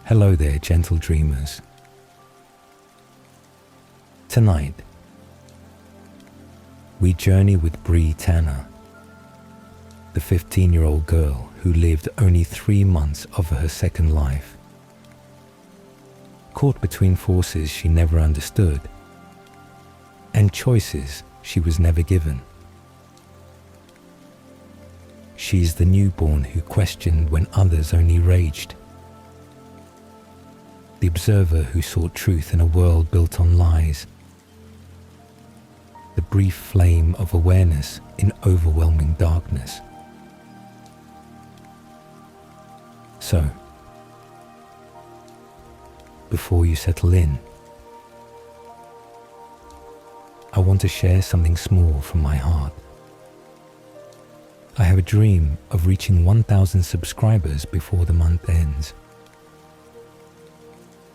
Hello there, gentle dreamers. Tonight, we journey with Bree Tanner, the 15-year-old girl who lived only 3 months of her second life. Caught between forces she never understood and choices she was never given. She's the newborn who questioned when others only raged. The observer who sought truth in a world built on lies. The brief flame of awareness in overwhelming darkness. So, before you settle in, I want to share something small from my heart. I have a dream of reaching 1,000 subscribers before the month ends.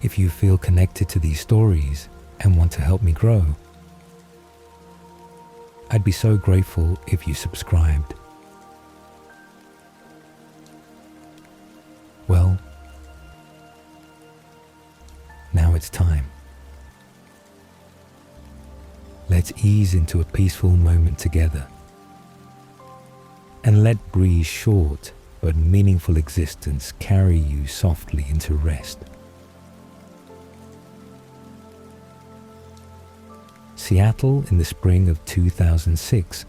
If you feel connected to these stories and want to help me grow, I'd be so grateful if you subscribed. Well, now it's time. Let's ease into a peaceful moment together and let Bree's short but meaningful existence carry you softly into rest. Seattle in the spring of 2006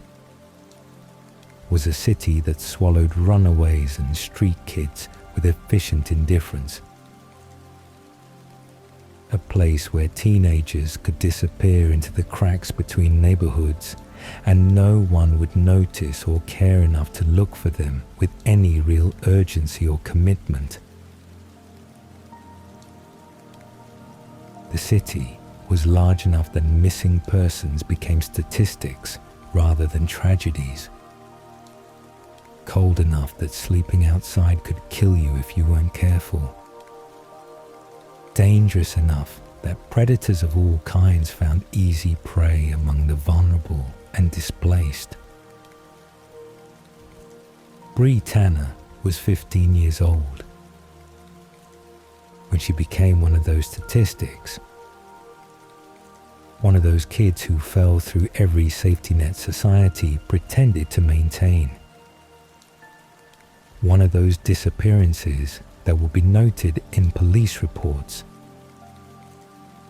was a city that swallowed runaways and street kids with efficient indifference. A place where teenagers could disappear into the cracks between neighborhoods and no one would notice or care enough to look for them with any real urgency or commitment. The city was large enough that missing persons became statistics rather than tragedies. Cold enough that sleeping outside could kill you if you weren't careful. Dangerous enough that predators of all kinds found easy prey among the vulnerable and displaced. Bree Tanner was 15 years old when she became one of those statistics. One of those kids who fell through every safety net society pretended to maintain. One of those disappearances that will be noted in police reports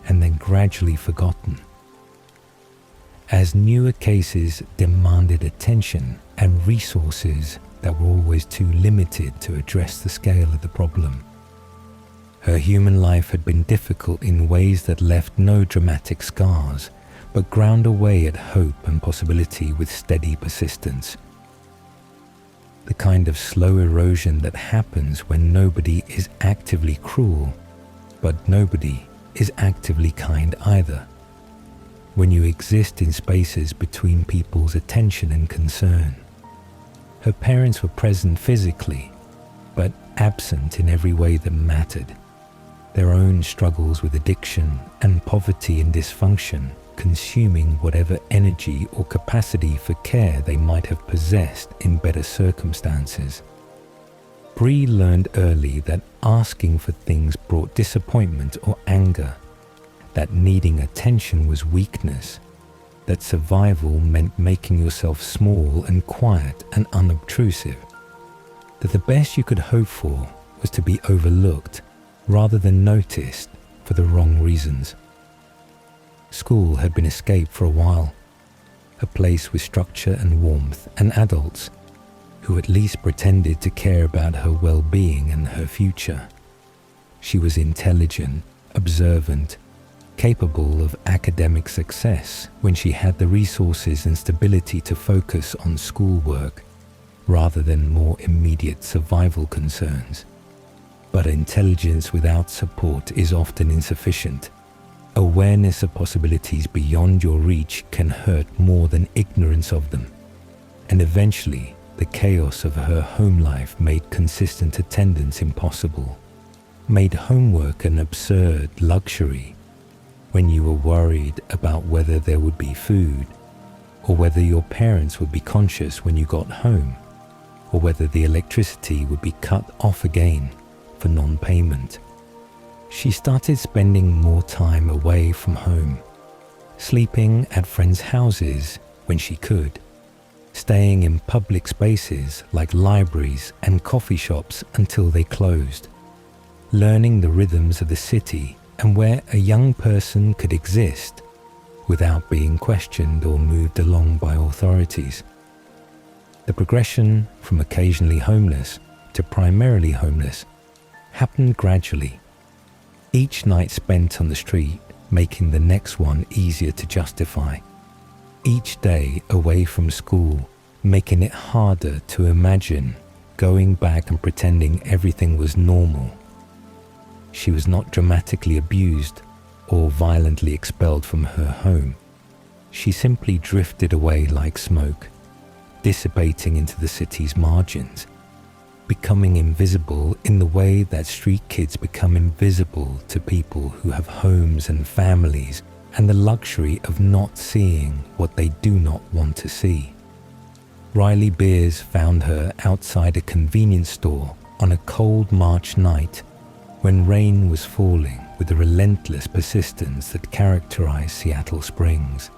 and then gradually forgotten as newer cases demanded attention and resources that were always too limited to address the scale of the problem. Her human life had been difficult in ways that left no dramatic scars, but ground away at hope and possibility with steady persistence. The kind of slow erosion that happens when nobody is actively cruel, but nobody is actively kind either. When you exist in spaces between people's attention and concern. Her parents were present physically, but absent in every way that mattered. Their own struggles with addiction and poverty and dysfunction consuming whatever energy or capacity for care they might have possessed in better circumstances. Bree learned early that asking for things brought disappointment or anger, that needing attention was weakness, that survival meant making yourself small and quiet and unobtrusive, that the best you could hope for was to be overlooked rather than noticed for the wrong reasons. School had been escaped for a while, a place with structure and warmth and adults who at least pretended to care about her well-being and her future. She was intelligent, observant, capable of academic success when she had the resources and stability to focus on schoolwork rather than more immediate survival concerns. But intelligence without support is often insufficient. Awareness of possibilities beyond your reach can hurt more than ignorance of them. And eventually, the chaos of her home life made consistent attendance impossible, made homework an absurd luxury when you were worried about whether there would be food, or whether your parents would be conscious when you got home, or whether the electricity would be cut off again for non-payment. She started spending more time away from home, sleeping at friends' houses when she could, staying in public spaces like libraries and coffee shops until they closed, learning the rhythms of the city and where a young person could exist without being questioned or moved along by authorities. The progression from occasionally homeless to primarily homeless happened gradually, each night spent on the street making the next one easier to justify, each day away from school making it harder to imagine going back and pretending everything was normal. She was not dramatically abused or violently expelled from her home. She simply drifted away like smoke, dissipating into the city's margins, becoming invisible in the way that street kids become invisible to people who have homes and families and the luxury of not seeing what they do not want to see. Riley Beers found her outside a convenience store on a cold March night when rain was falling with the relentless persistence that characterized Seattle Springs.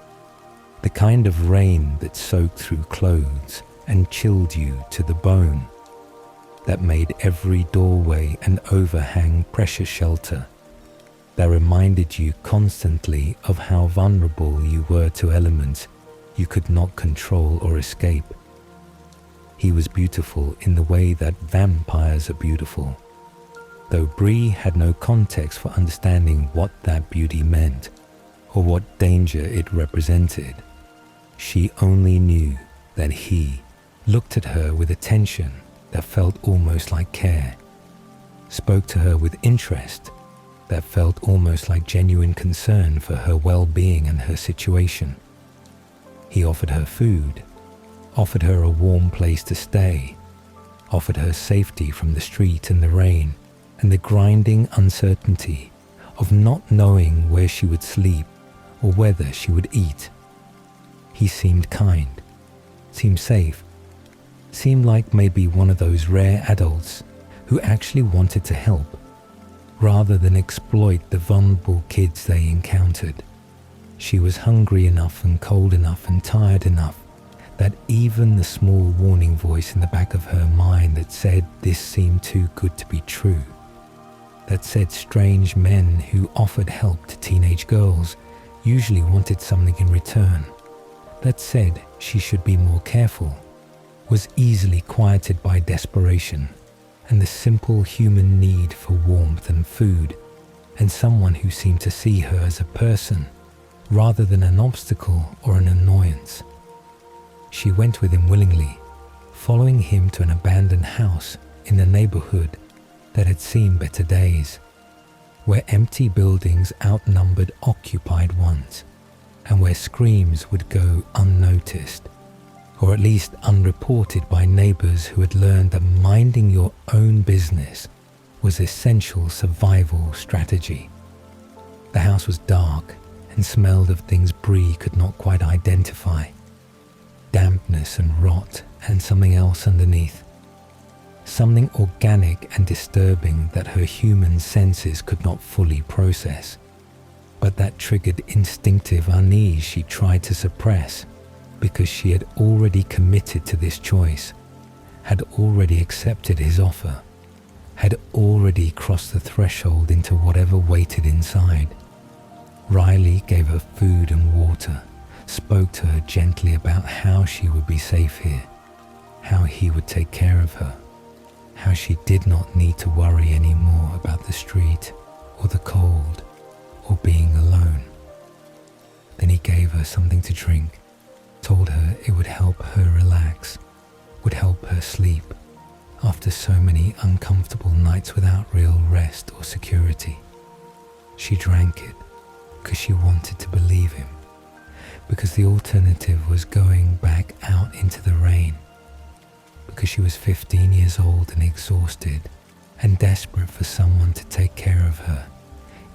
The kind of rain that soaked through clothes and chilled you to the bone, that made every doorway and overhang pressure shelter, that reminded you constantly of how vulnerable you were to elements you could not control or escape. He was beautiful in the way that vampires are beautiful, though Bree had no context for understanding what that beauty meant or what danger it represented. She only knew that he looked at her with attention that felt almost like care, spoke to her with interest that felt almost like genuine concern for her well-being and her situation. He offered her food, offered her a warm place to stay, offered her safety from the street and the rain and the grinding uncertainty of not knowing where she would sleep or whether she would eat. He seemed kind, seemed safe, seemed like maybe one of those rare adults who actually wanted to help, rather than exploit the vulnerable kids they encountered. She was hungry enough and cold enough and tired enough that even the small warning voice in the back of her mind that said this seemed too good to be true, that said strange men who offered help to teenage girls usually wanted something in return, that said she should be more careful, was easily quieted by desperation and the simple human need for warmth and food, and someone who seemed to see her as a person rather than an obstacle or an annoyance. She went with him willingly, following him to an abandoned house in the neighborhood that had seen better days, where empty buildings outnumbered occupied ones, and where screams would go unnoticed, or at least unreported by neighbors who had learned that minding your own business was essential survival strategy. The house was dark and smelled of things Bree could not quite identify, dampness and rot and something else underneath, something organic and disturbing that her human senses could not fully process, but that triggered instinctive unease she tried to suppress because she had already committed to this choice, had already accepted his offer, had already crossed the threshold into whatever waited inside. Riley gave her food and water, spoke to her gently about how she would be safe here, how he would take care of her, how she did not need to worry anymore about the street or the cold or being alone. Then he gave her something to drink, told her it would help her relax, would help her sleep after so many uncomfortable nights without real rest or security. She drank it because she wanted to believe him, because the alternative was going back out into the rain, because she was 15 years old and exhausted and desperate for someone to take care of her,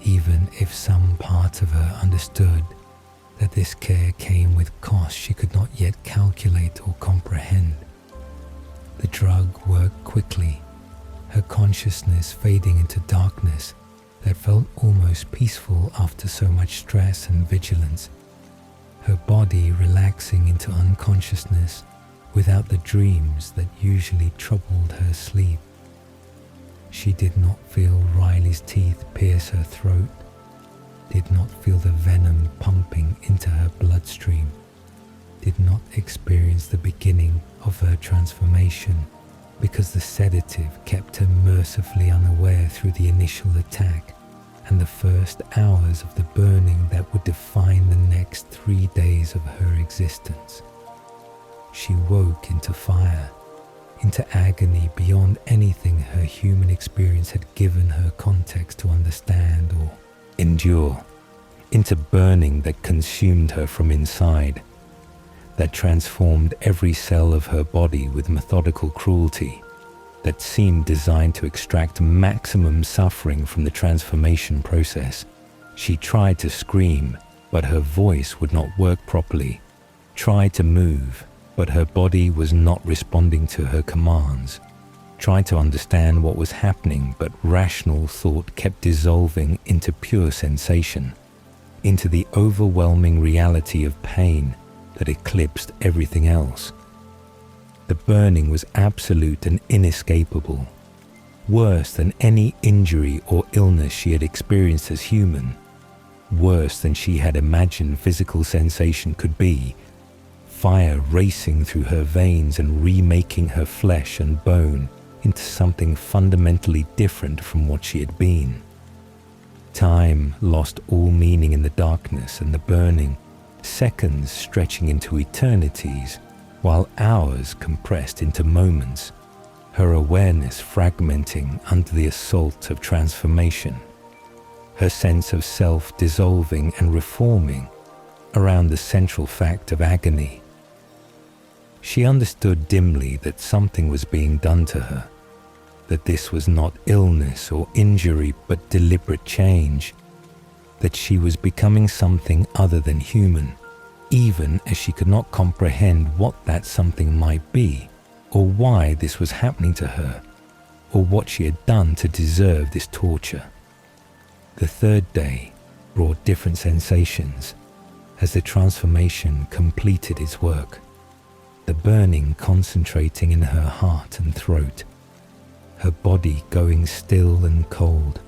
even if some part of her understood that this care came with costs she could not yet calculate or comprehend. The drug worked quickly, her consciousness fading into darkness that felt almost peaceful after so much stress and vigilance, her body relaxing into unconsciousness without the dreams that usually troubled her sleep. She did not feel Riley's teeth pierce her throat, did not feel the venom pumping into her bloodstream, did not experience the beginning of her transformation because the sedative kept her mercifully unaware through the initial attack and the first hours of the burning that would define the next 3 days of her existence. She woke into fire, into agony beyond anything her human experience had given her context to understand or endure, into burning that consumed her from inside, that transformed every cell of her body with methodical cruelty, that seemed designed to extract maximum suffering from the transformation process. She tried to scream, but her voice would not work properly, tried to move, but her body was not responding to her commands, tried to understand what was happening, but rational thought kept dissolving into pure sensation, into the overwhelming reality of pain that eclipsed everything else. The burning was absolute and inescapable, worse than any injury or illness she had experienced as human, worse than she had imagined physical sensation could be, fire racing through her veins and remaking her flesh and bone into something fundamentally different from what she had been. Time lost all meaning in the darkness and the burning, seconds stretching into eternities, while hours compressed into moments, her awareness fragmenting under the assault of transformation, her sense of self dissolving and reforming around the central fact of agony. She understood dimly that something was being done to her, that this was not illness or injury but deliberate change, that she was becoming something other than human, even as she could not comprehend what that something might be, or why this was happening to her, or what she had done to deserve this torture. The third day brought different sensations as the transformation completed its work, the burning concentrating in her heart and throat, her body going still and cold,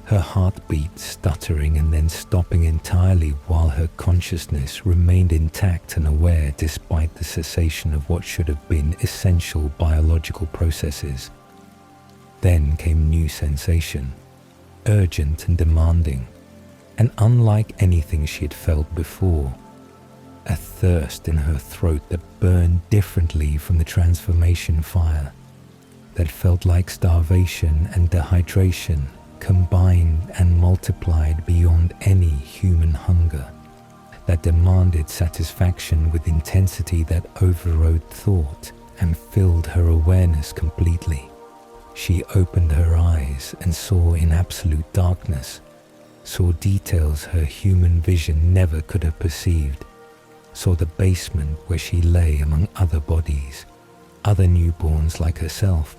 her heartbeat stuttering and then stopping entirely while her consciousness remained intact and aware despite the cessation of what should have been essential biological processes. Then came new sensation, urgent and demanding, and unlike anything she had felt before, a thirst in her throat that burned differently from the transformation fire, that felt like starvation and dehydration combined and multiplied beyond any human hunger, that demanded satisfaction with intensity that overrode thought and filled her awareness completely. She opened her eyes and saw in absolute darkness, saw details her human vision never could have perceived, saw the basement where she lay among other bodies, other newborns like herself,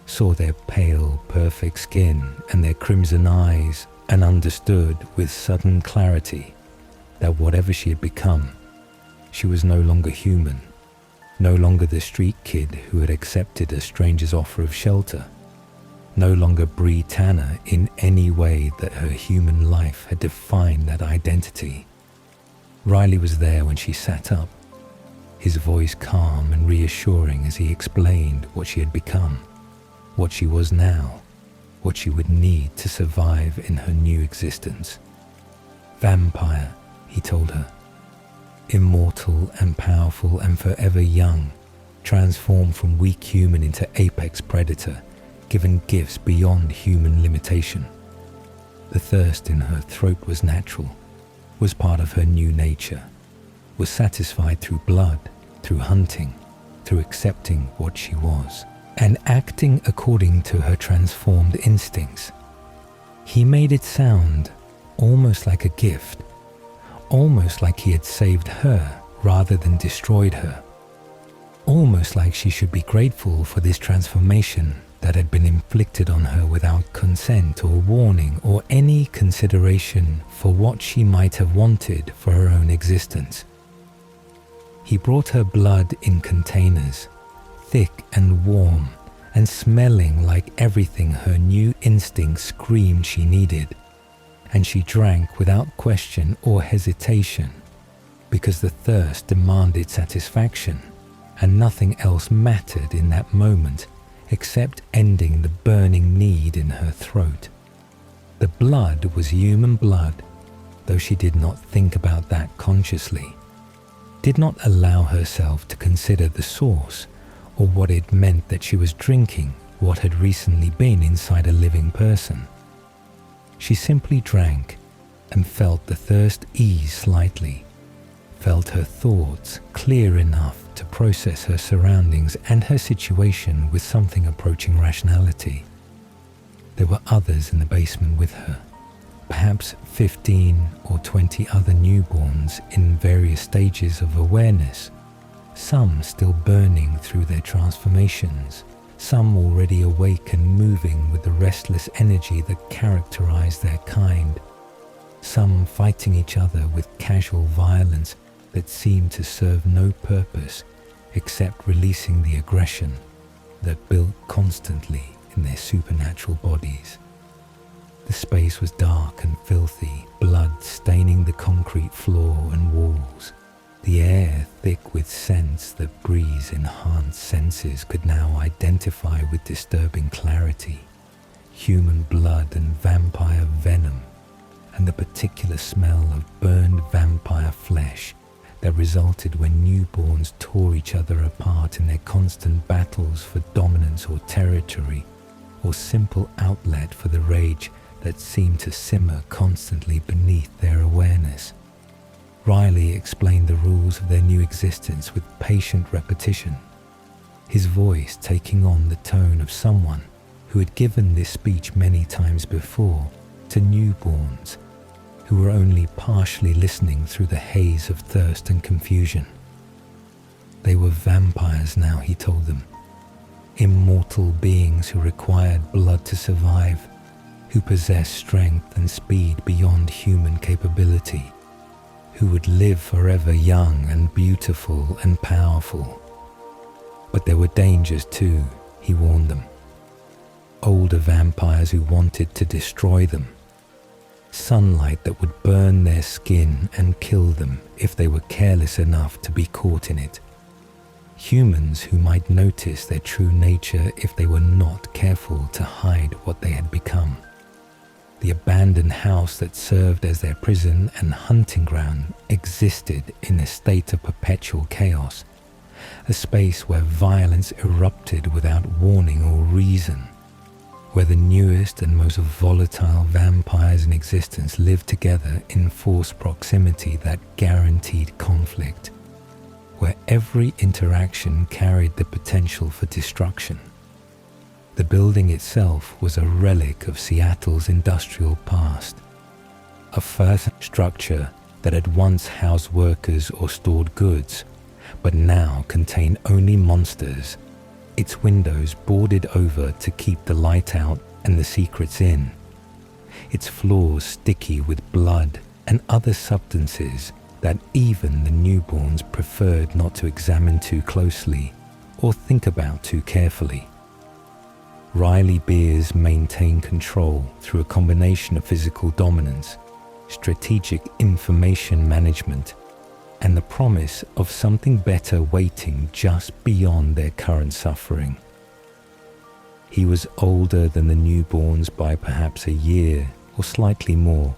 saw their pale, perfect skin and their crimson eyes, and understood with sudden clarity that whatever she had become, she was no longer human, no longer the street kid who had accepted a stranger's offer of shelter, no longer Bree Tanner in any way that her human life had defined that identity. Riley was there when she sat up, his voice calm and reassuring as he explained what she had become, what she was now, what she would need to survive in her new existence. Vampire, he told her. Immortal and powerful and forever young, transformed from weak human into apex predator, given gifts beyond human limitation. The thirst in her throat was natural, was part of her new nature, was satisfied through blood, through hunting, through accepting what she was, and acting according to her transformed instincts. He made it sound almost like a gift, almost like he had saved her rather than destroyed her, almost like she should be grateful for this transformation that had been inflicted on her without consent or warning or any consideration for what she might have wanted for her own existence. He brought her blood in containers, thick and warm, and smelling like everything her new instinct screamed she needed, and she drank without question or hesitation, because the thirst demanded satisfaction, and nothing else mattered in that moment except ending the burning need in her throat. The blood was human blood, though she did not think about that consciously, did not allow herself to consider the source or what it meant that she was drinking what had recently been inside a living person. She simply drank and felt the thirst ease slightly, felt her thoughts clear enough to process her surroundings and her situation with something approaching rationality. There were others in the basement with her, perhaps 15 or 20 other newborns in various stages of awareness, some still burning through their transformations, some already awake and moving with the restless energy that characterized their kind, some fighting each other with casual violence that seemed to serve no purpose except releasing the aggression that built constantly in their supernatural bodies. The space was dark and filthy, blood staining the concrete floor and walls, the air thick with scents that Bree's enhanced senses could now identify with disturbing clarity, human blood and vampire venom, and the particular smell of burned vampire flesh that resulted when newborns tore each other apart in their constant battles for dominance or territory, or simple outlet for the rage that seemed to simmer constantly beneath their awareness. Riley explained the rules of their new existence with patient repetition, his voice taking on the tone of someone who had given this speech many times before to newborns who were only partially listening through the haze of thirst and confusion. They were vampires now, he told them, immortal beings who required blood to survive, who possessed strength and speed beyond human capability, who would live forever young and beautiful and powerful. But there were dangers too, he warned them. Older vampires who wanted to destroy them. Sunlight that would burn their skin and kill them if they were careless enough to be caught in it. Humans who might notice their true nature if they were not careful to hide what they had become. The abandoned house that served as their prison and hunting ground existed in a state of perpetual chaos, a space where violence erupted without warning or reason, where the newest and most volatile vampires in existence lived together in forced proximity that guaranteed conflict, where every interaction carried the potential for destruction. The building itself was a relic of Seattle's industrial past, a first structure that had once housed workers or stored goods, but now contained only monsters, its windows boarded over to keep the light out and the secrets in, its floors sticky with blood and other substances that even the newborns preferred not to examine too closely or think about too carefully. Riley Beers maintained control through a combination of physical dominance, strategic information management, and the promise of something better waiting just beyond their current suffering. He was older than the newborns by perhaps a year or slightly more,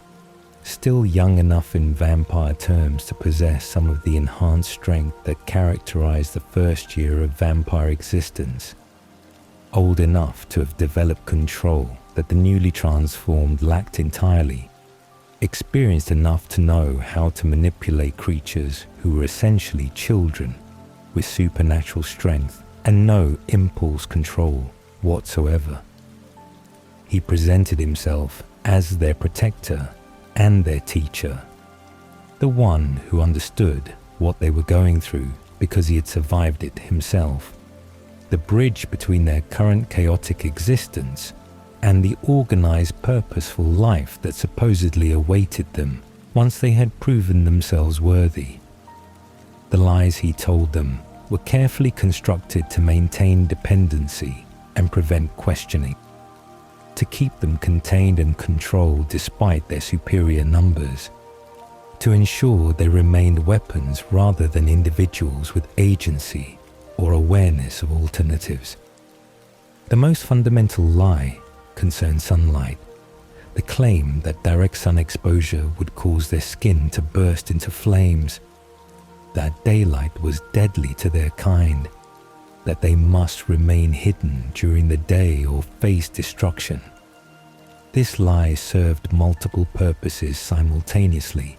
still young enough in vampire terms to possess some of the enhanced strength that characterized the first year of vampire existence, old enough to have developed control that the newly transformed lacked entirely, experienced enough to know how to manipulate creatures who were essentially children with supernatural strength and no impulse control whatsoever. He presented himself as their protector and their teacher, the one who understood what they were going through because he had survived it himself, the bridge between their current chaotic existence and the organized, purposeful life that supposedly awaited them once they had proven themselves worthy. The lies he told them were carefully constructed to maintain dependency and prevent questioning, to keep them contained and controlled despite their superior numbers, to ensure they remained weapons rather than individuals with agency or awareness of alternatives. The most fundamental lie concerned sunlight, the claim that direct sun exposure would cause their skin to burst into flames, that daylight was deadly to their kind, that they must remain hidden during the day or face destruction. This lie served multiple purposes simultaneously,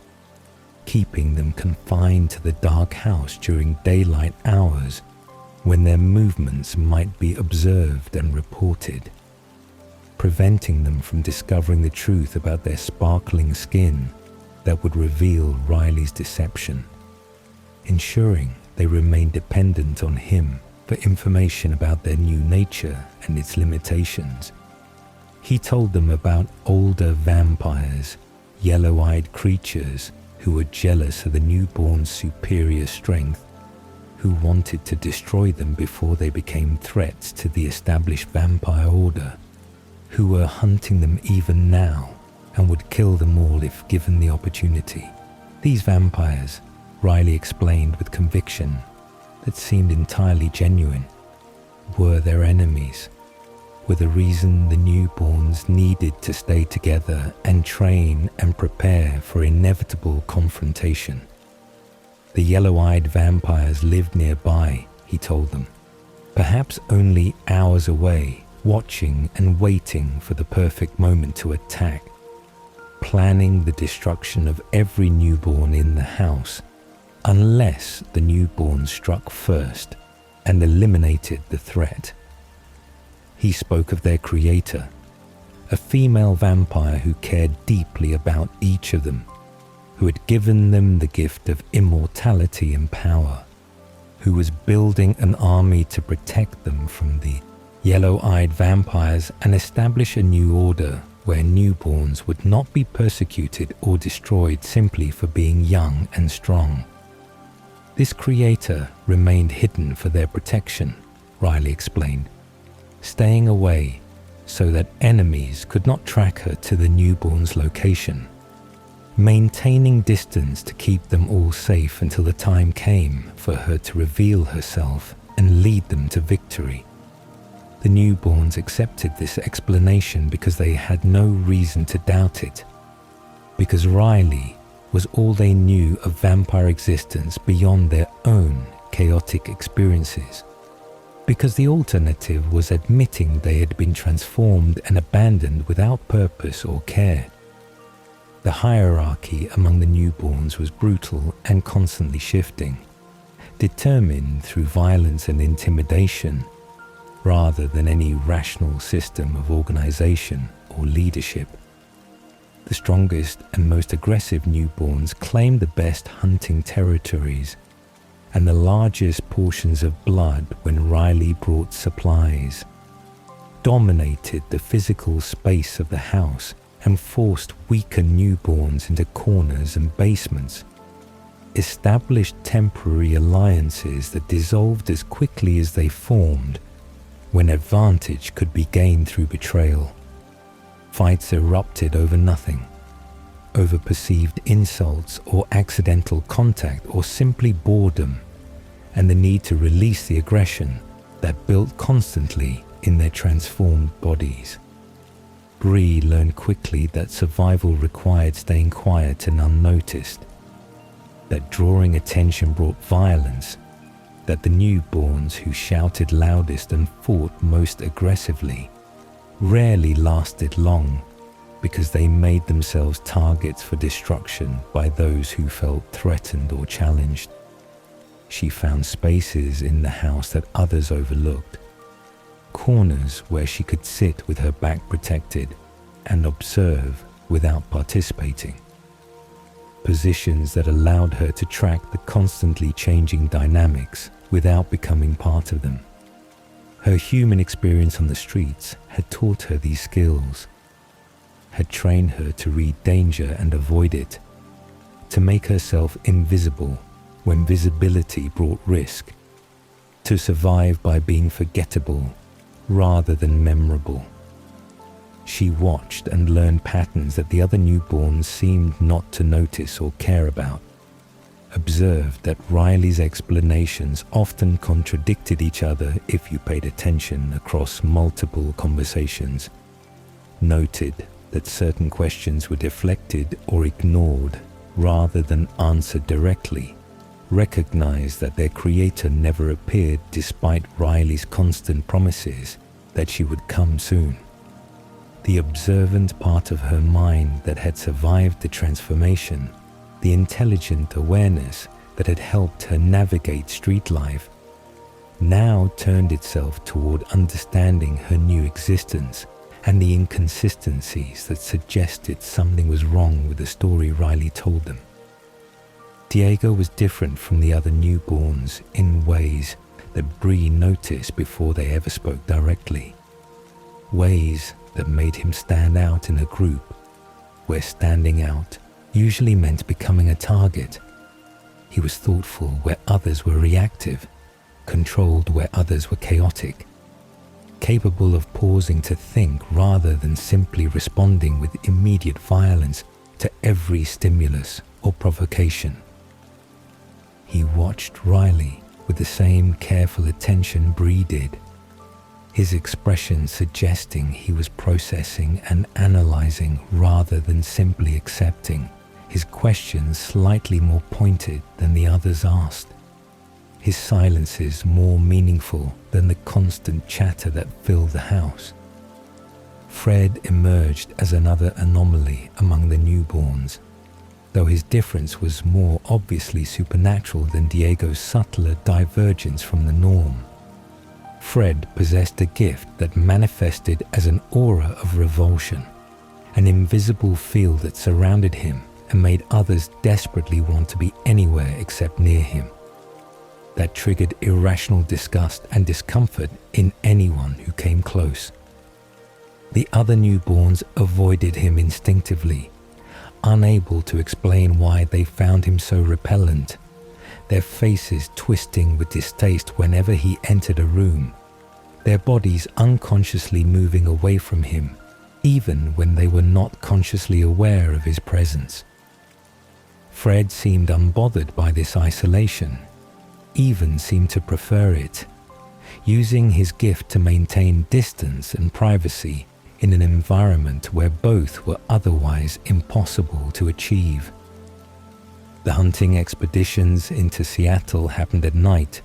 keeping them confined to the dark house during daylight hours when their movements might be observed and reported, preventing them from discovering the truth about their sparkling skin that would reveal Riley's deception, ensuring they remained dependent on him for information about their new nature and its limitations. He told them about older vampires, yellow-eyed creatures who were jealous of the newborn's superior strength, who wanted to destroy them before they became threats to the established vampire order, who were hunting them even now and would kill them all if given the opportunity. These vampires, Riley explained with conviction that seemed entirely genuine, were their enemies, were the reason the newborns needed to stay together and train and prepare for inevitable confrontation. The yellow-eyed vampires lived nearby, he told them, perhaps only hours away, watching and waiting for the perfect moment to attack, planning the destruction of every newborn in the house, unless the newborn struck first and eliminated the threat. He spoke of their creator, a female vampire who cared deeply about each of them, who had given them the gift of immortality and power, who was building an army to protect them from the yellow-eyed vampires and establish a new order where newborns would not be persecuted or destroyed simply for being young and strong. This creator remained hidden for their protection, Riley explained, staying away so that enemies could not track her to the newborn's location, maintaining distance to keep them all safe until the time came for her to reveal herself and lead them to victory. The newborns accepted this explanation because they had no reason to doubt it, because Riley was all they knew of vampire existence beyond their own chaotic experiences, because the alternative was admitting they had been transformed and abandoned without purpose or care. The hierarchy among the newborns was brutal and constantly shifting, determined through violence and intimidation, rather than any rational system of organization or leadership. The strongest and most aggressive newborns claimed the best hunting territories and the largest portions of blood when Riley brought supplies, dominated the physical space of the house and forced weaker newborns into corners and basements, established temporary alliances that dissolved as quickly as they formed when advantage could be gained through betrayal. Fights erupted over nothing, over perceived insults or accidental contact or simply boredom, and the need to release the aggression that built constantly in their transformed bodies. Bree learned quickly that survival required staying quiet and unnoticed, that drawing attention brought violence, that the newborns who shouted loudest and fought most aggressively rarely lasted long because they made themselves targets for destruction by those who felt threatened or challenged. She found spaces in the house that others overlooked, corners where she could sit with her back protected and observe without participating, positions that allowed her to track the constantly changing dynamics without becoming part of them. Her human experience on the streets had taught her these skills, had trained her to read danger and avoid it, to make herself invisible when visibility brought risk, to survive by being forgettable rather than memorable. She watched and learned patterns that the other newborns seemed not to notice or care about, observed that Riley's explanations often contradicted each other if you paid attention across multiple conversations, noted that certain questions were deflected or ignored rather than answered directly, recognized that their creator never appeared despite Riley's constant promises that she would come soon. The observant part of her mind that had survived the transformation, the intelligent awareness that had helped her navigate street life, now turned itself toward understanding her new existence and the inconsistencies that suggested something was wrong with the story Riley told them. Diego was different from the other newborns in ways that Bree noticed before they ever spoke directly, ways that made him stand out in a group where standing out usually meant becoming a target. He was thoughtful where others were reactive, controlled where others were chaotic, capable of pausing to think rather than simply responding with immediate violence to every stimulus or provocation. He watched Riley with the same careful attention Bree did, his expression suggesting he was processing and analyzing rather than simply accepting, his questions slightly more pointed than the others asked, his silences more meaningful than the constant chatter that filled the house. Fred emerged as another anomaly among the newborns, though his difference was more obviously supernatural than Diego's subtler divergence from the norm. Fred possessed a gift that manifested as an aura of revulsion, an invisible field that surrounded him and made others desperately want to be anywhere except near him. That triggered irrational disgust and discomfort in anyone who came close. The other newborns avoided him instinctively, unable to explain why they found him so repellent, their faces twisting with distaste whenever he entered a room, their bodies unconsciously moving away from him, even when they were not consciously aware of his presence. Fred seemed unbothered by this isolation, even seemed to prefer it, using his gift to maintain distance and privacy in an environment where both were otherwise impossible to achieve. The hunting expeditions into Seattle happened at night,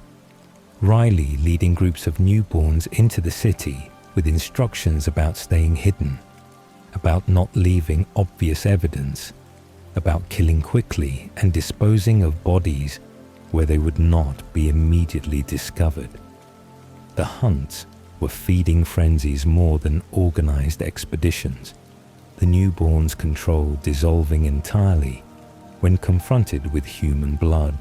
Riley leading groups of newborns into the city with instructions about staying hidden, about not leaving obvious evidence, about killing quickly and disposing of bodies where they would not be immediately discovered. The hunts were feeding frenzies more than organized expeditions, the newborns' control dissolving entirely when confronted with human blood,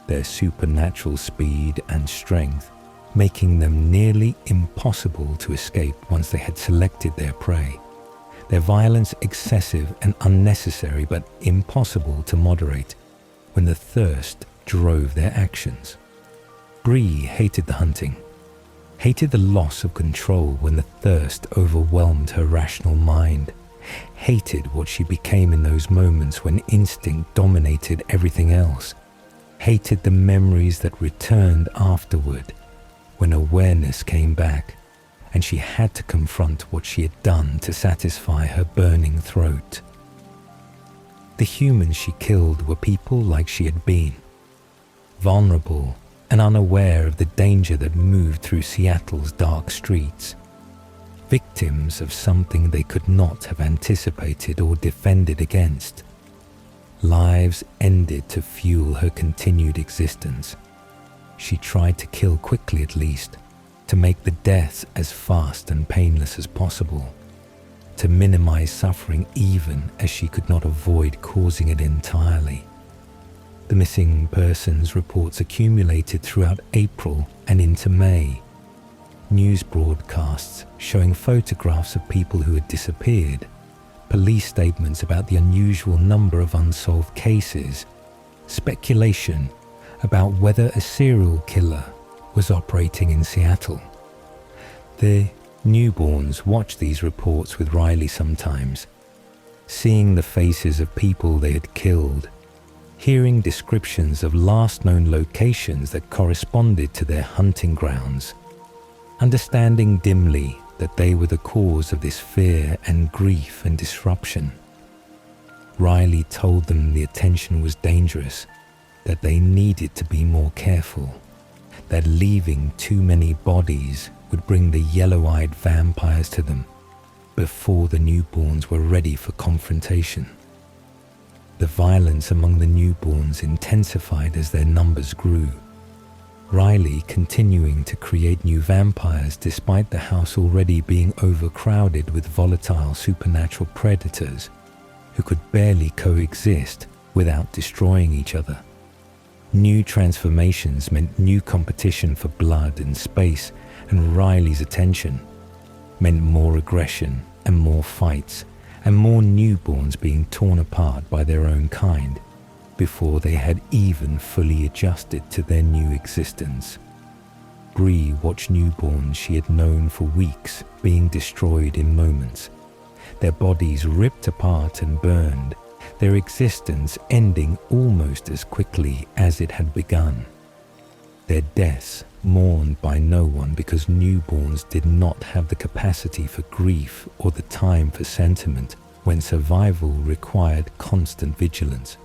their supernatural speed and strength making them nearly impossible to escape once they had selected their prey, their violence excessive and unnecessary but impossible to moderate when the thirst drove their actions. Bree hated the hunting, hated the loss of control when the thirst overwhelmed her rational mind, hated what she became in those moments when instinct dominated everything else, hated the memories that returned afterward when awareness came back and she had to confront what she had done to satisfy her burning throat. The humans she killed were people like she had been, vulnerable and unaware of the danger that moved through Seattle's dark streets, victims of something they could not have anticipated or defended against. Lives ended to fuel her continued existence. She tried to kill quickly at least, to make the deaths as fast and painless as possible, to minimize suffering even as she could not avoid causing it entirely. The missing persons reports accumulated throughout April and into May. news broadcasts showing photographs of people who had disappeared, police statements about the unusual number of unsolved cases, speculation about whether a serial killer was operating in Seattle. The newborns watched these reports with Riley sometimes, seeing the faces of people they had killed, hearing descriptions of last known locations that corresponded to their hunting grounds, understanding dimly that they were the cause of this fear and grief and disruption. Riley told them the attention was dangerous, that they needed to be more careful, that leaving too many bodies would bring the yellow-eyed vampires to them before the newborns were ready for confrontation. The violence among the newborns intensified as their numbers grew. Riley continuing to create new vampires despite the house already being overcrowded with volatile supernatural predators who could barely coexist without destroying each other. New transformations meant new competition for blood and space, and Riley's attention meant more aggression and more fights and more newborns being torn apart by their own kind before they had even fully adjusted to their new existence. Bree watched newborns she had known for weeks being destroyed in moments, their bodies ripped apart and burned, their existence ending almost as quickly as it had begun. Their deaths mourned by no one because newborns did not have the capacity for grief or the time for sentiment when survival required constant vigilance.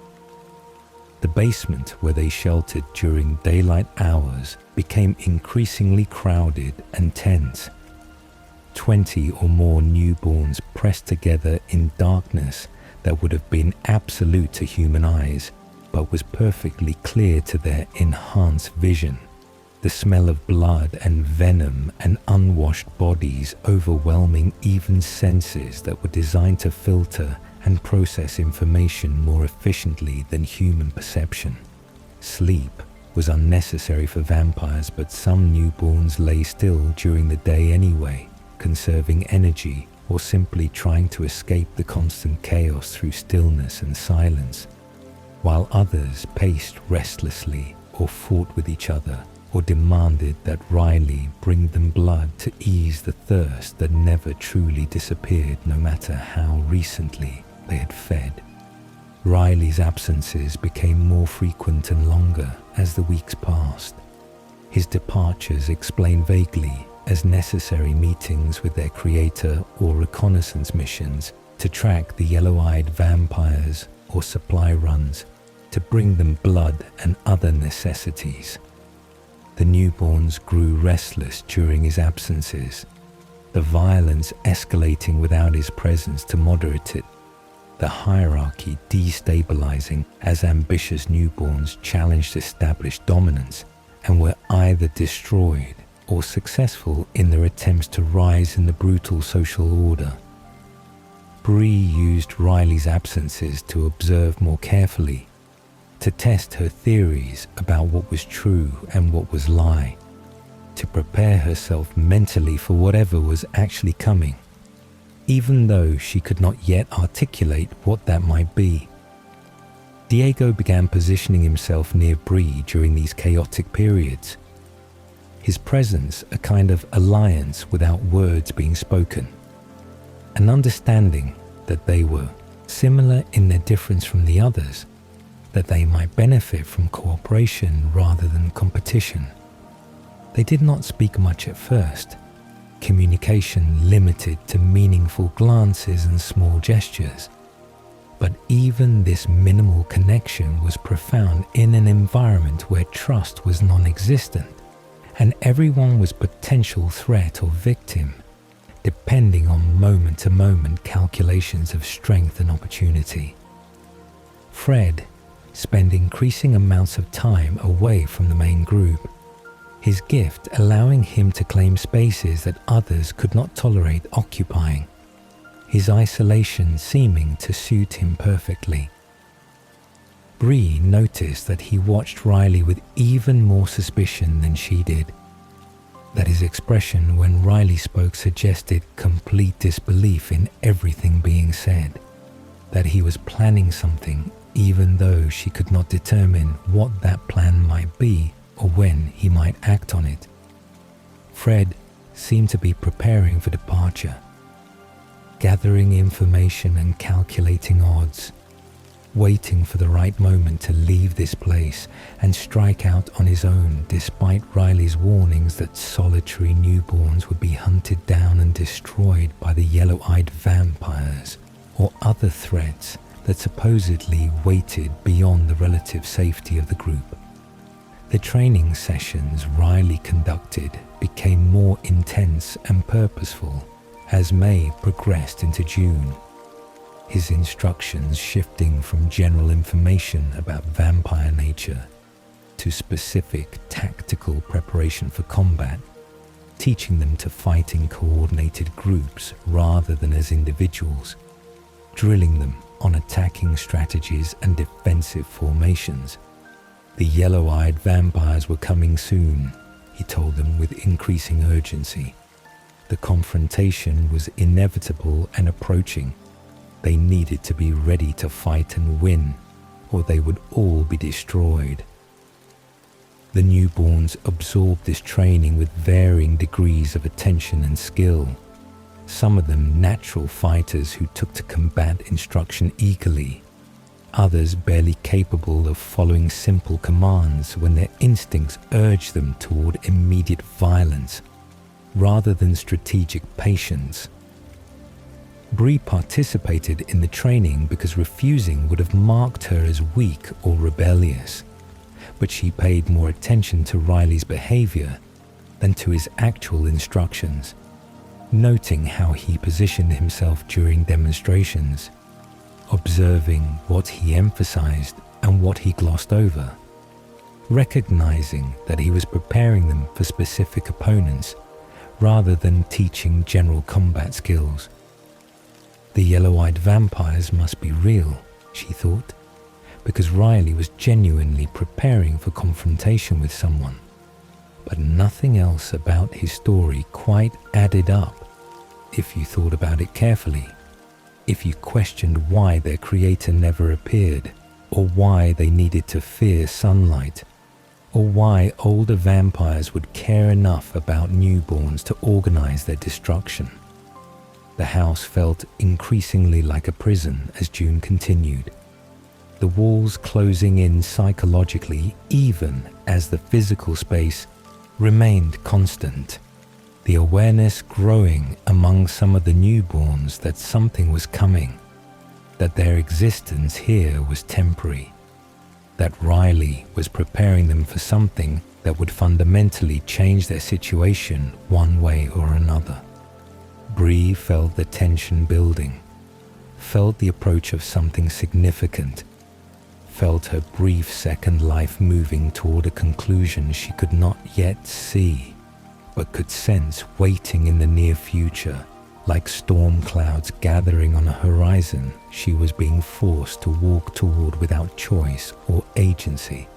The basement where they sheltered during daylight hours became increasingly crowded and tense. 20 or more newborns pressed together in darkness that would have been absolute to human eyes, but was perfectly clear to their enhanced vision. The smell of blood and venom and unwashed bodies overwhelming even senses that were designed to filter and process information more efficiently than human perception. Sleep was unnecessary for vampires, but some newborns lay still during the day anyway, conserving energy or simply trying to escape the constant chaos through stillness and silence, while others paced restlessly or fought with each other or demanded that Riley bring them blood to ease the thirst that never truly disappeared no matter how recently they had fed. Riley's absences became more frequent and longer as the weeks passed. His departures explained vaguely as necessary meetings with their creator or reconnaissance missions to track the yellow-eyed vampires or supply runs to bring them blood and other necessities. The newborns grew restless during his absences, the violence escalating without his presence to moderate it, the hierarchy destabilizing as ambitious newborns challenged established dominance and were either destroyed or successful in their attempts to rise in the brutal social order. Bree used Riley's absences to observe more carefully, to test her theories about what was true and what was lie, to prepare herself mentally for whatever was actually coming, even though she could not yet articulate what that might be. Diego began positioning himself near Bree during these chaotic periods, his presence a kind of alliance without words being spoken, an understanding that they were similar in their difference from the others, that they might benefit from cooperation rather than competition. They did not speak much at first, communication limited to meaningful glances and small gestures. But even this minimal connection was profound in an environment where trust was non-existent, and everyone was potential threat or victim, depending on moment-to-moment calculations of strength and opportunity. Fred spent increasing amounts of time away from the main group, his gift allowing him to claim spaces that others could not tolerate occupying, his isolation seeming to suit him perfectly. Bree noticed that he watched Riley with even more suspicion than she did. that his expression when Riley spoke suggested complete disbelief in everything being said, that he was planning something even though she could not determine what that plan might be or when he might act on it. Fred seemed to be preparing for departure, gathering information and calculating odds, waiting for the right moment to leave this place and strike out on his own despite Riley's warnings that solitary newborns would be hunted down and destroyed by the yellow-eyed vampires or other threats that supposedly waited beyond the relative safety of the group. The training sessions Riley conducted became more intense and purposeful as May progressed into June, his instructions shifting from general information about vampire nature to specific tactical preparation for combat, teaching them to fight in coordinated groups rather than as individuals, drilling them on attacking strategies and defensive formations. The yellow-eyed vampires were coming soon, he told them with increasing urgency. The confrontation was inevitable and approaching. They needed to be ready to fight and win, or they would all be destroyed. The newborns absorbed this training with varying degrees of attention and skill. Some of them natural fighters who took to combat instruction eagerly, others barely capable of following simple commands when their instincts urged them toward immediate violence rather than strategic patience. Bree participated in the training because refusing would have marked her as weak or rebellious, but she paid more attention to Riley's behavior than to his actual instructions, noting how he positioned himself during demonstrations, observing what he emphasized and what he glossed over, recognizing that he was preparing them for specific opponents rather than teaching general combat skills. The yellow-eyed vampires must be real, she thought, because Riley was genuinely preparing for confrontation with someone. But nothing else about his story quite added up if you thought about it carefully, if you questioned why their creator never appeared, or why they needed to fear sunlight, or why older vampires would care enough about newborns to organize their destruction. The house felt increasingly like a prison as June continued, the walls closing in psychologically even as the physical space remained constant, the awareness growing among some of the newborns that something was coming, that their existence here was temporary, that Riley was preparing them for something that would fundamentally change their situation one way or another. Bree felt the tension building, felt the approach of something significant, felt her brief second life moving toward a conclusion she could not yet see, but could sense waiting in the near future. Like storm clouds gathering on a horizon she was being forced to walk toward without choice or agency.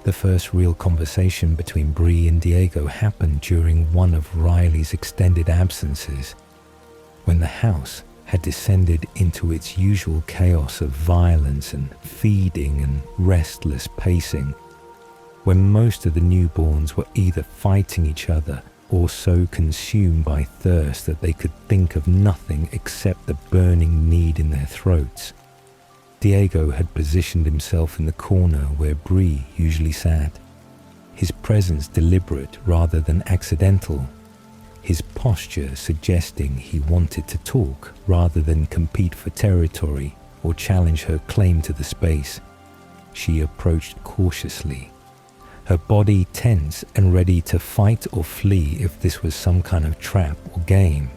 The first real conversation between Bree and Diego happened during one of Riley's extended absences, when the house had descended into its usual chaos of violence and feeding and restless pacing, when most of the newborns were either fighting each other or so consumed by thirst that they could think of nothing except the burning need in their throats. Diego had positioned himself in the corner where Bree usually sat, his presence deliberate rather than accidental, his posture suggesting he wanted to talk rather than compete for territory or challenge her claim to the space. She approached cautiously, her body tense and ready to fight or flee if this was some kind of trap or game.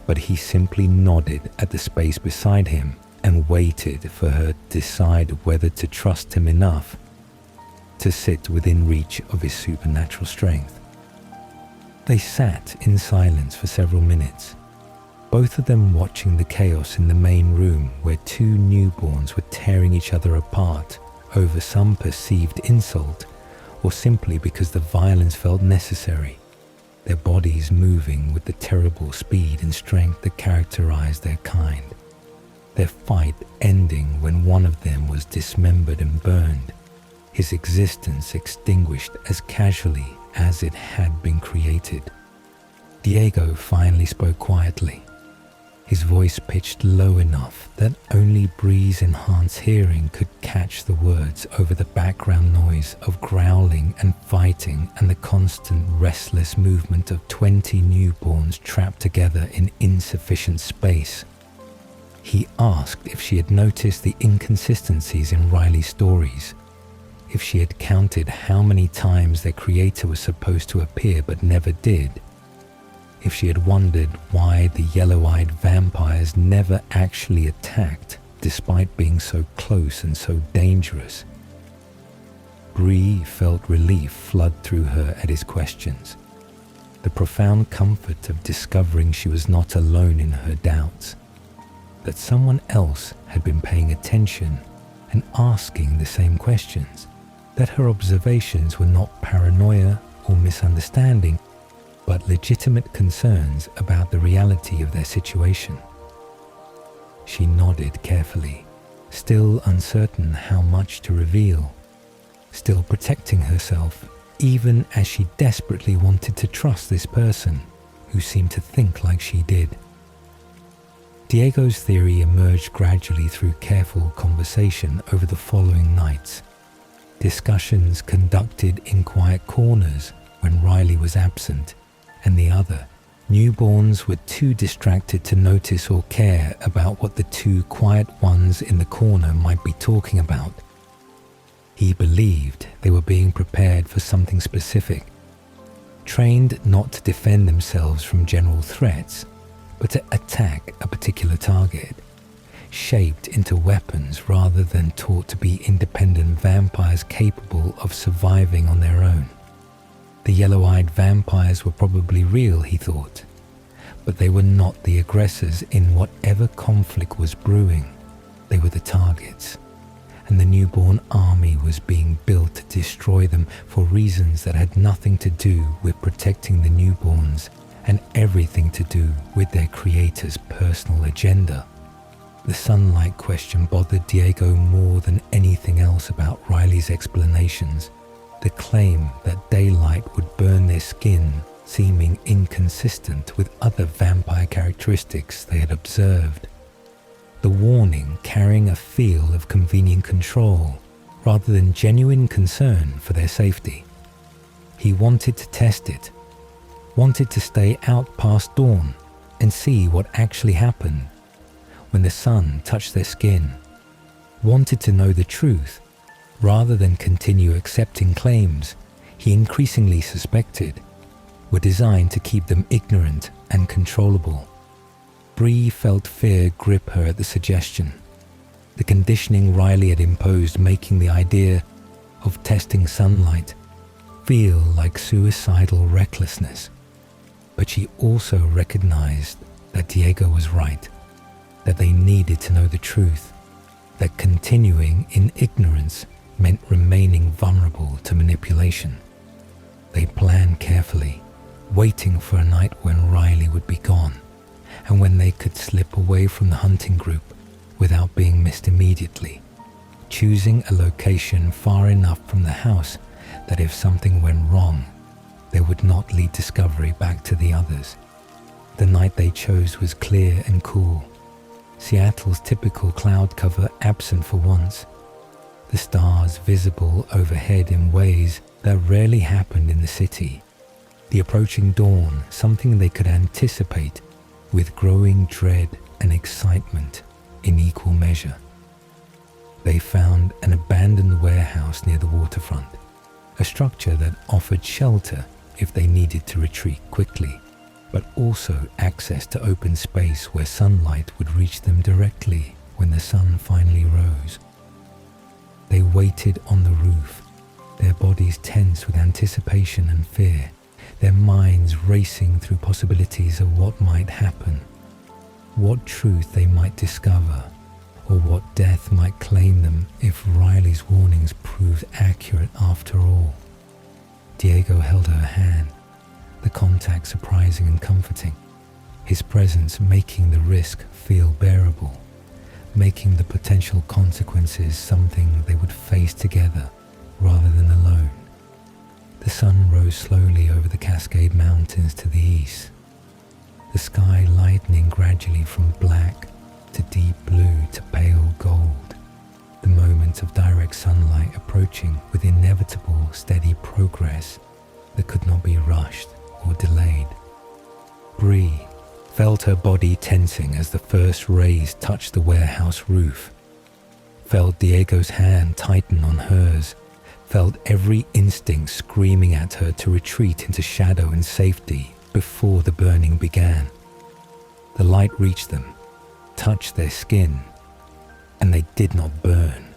But he simply nodded at the space beside him and waited for her to decide whether to trust him enough to sit within reach of his supernatural strength. They sat in silence for several minutes, both of them watching the chaos in the main room where two newborns were tearing each other apart over some perceived insult or simply because the violence felt necessary. their bodies moving with the terrible speed and strength that characterized their kind. Their fight ending when one of them was dismembered and burned, his existence extinguished as casually as it had been created. Diego finally spoke quietly, his voice pitched low enough that only Bree's enhanced hearing could catch the words over the background noise of growling and fighting and the constant restless movement of 20 newborns trapped together in insufficient space. He asked if she had noticed the inconsistencies in Riley's stories, if she had counted how many times their creator was supposed to appear but never did, if she had wondered why the yellow-eyed vampires never actually attacked despite being so close and so dangerous. Bree felt relief flood through her at his questions, the profound comfort of discovering she was not alone in her doubts, that someone else had been paying attention and asking the same questions, that her observations were not paranoia or misunderstanding, but legitimate concerns about the reality of their situation. She nodded carefully, still uncertain how much to reveal, still protecting herself, even as she desperately wanted to trust this person who seemed to think like she did. Diego's theory emerged gradually through careful conversation over the following nights, discussions conducted in quiet corners when Riley was absent, and the other, newborns were too distracted to notice or care about what the two quiet ones in the corner might be talking about. He believed they were being prepared for something specific, trained not to defend themselves from general threats, but to attack a particular target, shaped into weapons rather than taught to be independent vampires capable of surviving on their own. The yellow-eyed vampires were probably real, he thought, but they were not the aggressors in whatever conflict was brewing. They were the targets, and the newborn army was being built to destroy them for reasons that had nothing to do with protecting the newborns and everything to do with their creator's personal agenda. The sunlight question bothered Diego more than anything else about Riley's explanations. The claim that daylight would burn their skin seeming inconsistent with other vampire characteristics they had observed. The warning carrying a feel of convenient control rather than genuine concern for their safety. He wanted to test it, wanted to stay out past dawn and see what actually happened when the sun touched their skin, wanted to know the truth rather than continue accepting claims he increasingly suspected were designed to keep them ignorant and controllable. Bree felt fear grip her at the suggestion, the conditioning Riley had imposed making the idea of testing sunlight feel like suicidal recklessness. But she also recognized that Diego was right, that they needed to know the truth, that continuing in ignorance meant remaining vulnerable to manipulation. They planned carefully, waiting for a night when Riley would be gone, and when they could slip away from the hunting group without being missed immediately, choosing a location far enough from the house that if something went wrong, they would not lead discovery back to the others. The night they chose was clear and cool, Seattle's typical cloud cover absent for once, the stars visible overhead in ways that rarely happened in the city. The approaching dawn, something they could anticipate with growing dread and excitement in equal measure. They found an abandoned warehouse near the waterfront, a structure that offered shelter if they needed to retreat quickly, but also access to open space where sunlight would reach them directly when the sun finally rose. They waited on the roof, their bodies tense with anticipation and fear, their minds racing through possibilities of what might happen, what truth they might discover, or what death might claim them if Riley's warnings proved accurate after all. Diego held her hand, the contact surprising and comforting, his presence making the risk feel bearable, making the potential consequences something they would face together rather than alone. The sun rose slowly over the Cascade Mountains to the east, the sky lightening gradually from black to deep blue to pale gold, the moment of direct sunlight approaching with inevitable steady progress that could not be rushed or delayed. Bree felt her body tensing as the first rays touched the warehouse roof, felt Diego's hand tighten on hers, felt every instinct screaming at her to retreat into shadow and safety before the burning began. The light reached them, touched their skin, and they did not burn.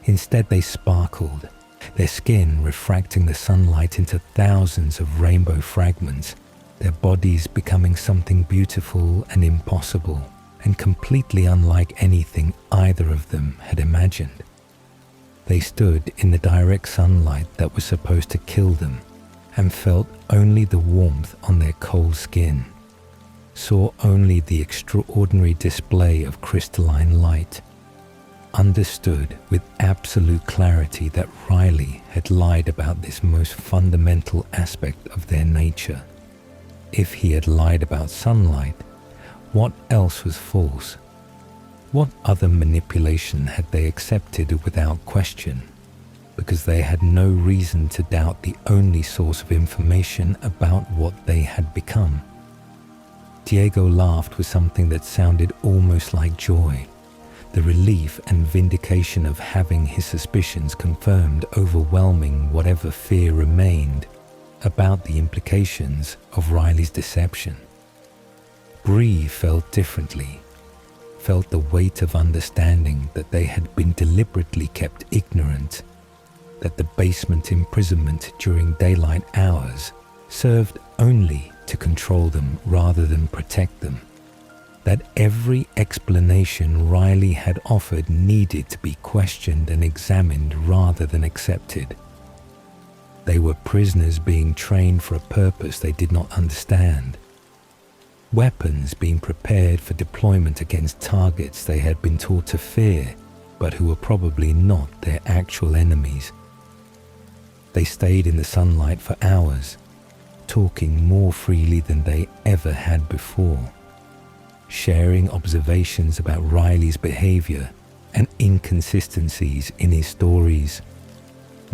Instead, they sparkled, their skin refracting the sunlight into thousands of rainbow fragments, their bodies becoming something beautiful and impossible and completely unlike anything either of them had imagined. They stood in the direct sunlight that was supposed to kill them and felt only the warmth on their cold skin, saw only the extraordinary display of crystalline light, understood with absolute clarity that Riley had lied about this most fundamental aspect of their nature. If he had lied about sunlight, what else was false? What other manipulation had they accepted without question? Because they had no reason to doubt the only source of information about what they had become. Diego laughed with something that sounded almost like joy, the relief and vindication of having his suspicions confirmed overwhelming whatever fear remained about the implications of Riley's deception. Bree felt differently, felt the weight of understanding that they had been deliberately kept ignorant, that the basement imprisonment during daylight hours served only to control them rather than protect them, that every explanation Riley had offered needed to be questioned and examined rather than accepted. They were prisoners being trained for a purpose they did not understand, weapons being prepared for deployment against targets they had been taught to fear, but who were probably not their actual enemies. They stayed in the sunlight for hours, talking more freely than they ever had before, sharing observations about Riley's behavior and inconsistencies in his stories,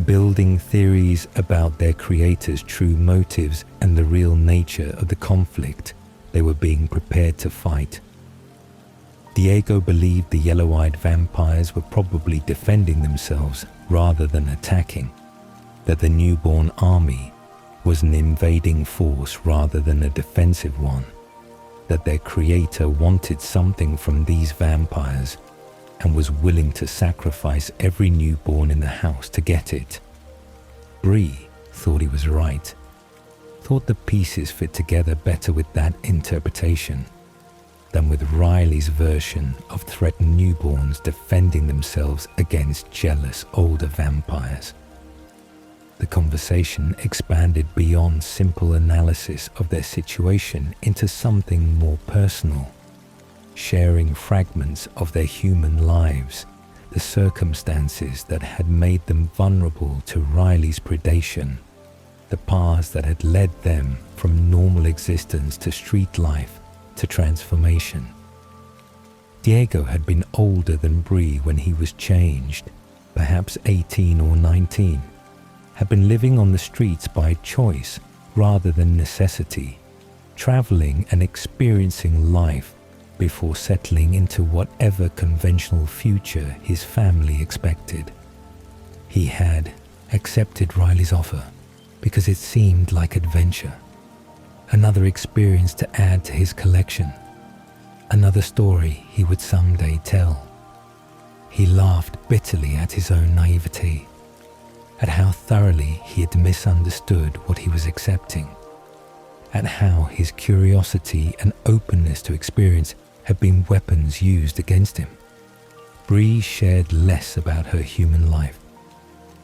building theories about their creator's true motives and the real nature of the conflict they were being prepared to fight. Diego believed the yellow-eyed vampires were probably defending themselves rather than attacking, that the newborn army was an invading force rather than a defensive one, that their creator wanted something from these vampires and was willing to sacrifice every newborn in the house to get it. Bree thought he was right, thought the pieces fit together better with that interpretation than with Riley's version of threatened newborns defending themselves against jealous older vampires. The conversation expanded beyond simple analysis of their situation into something more personal, sharing fragments of their human lives, the circumstances that had made them vulnerable to Riley's predation, the paths that had led them from normal existence to street life to transformation. Diego had been older than Bree when he was changed, perhaps 18 or 19, had been living on the streets by choice rather than necessity, traveling and experiencing life before settling into whatever conventional future his family expected. He had accepted Riley's offer because it seemed like adventure, another experience to add to his collection, another story he would someday tell. He laughed bitterly at his own naivety, at how thoroughly he had misunderstood what he was accepting, at how his curiosity and openness to experience had been weapons used against him. Bree shared less about her human life,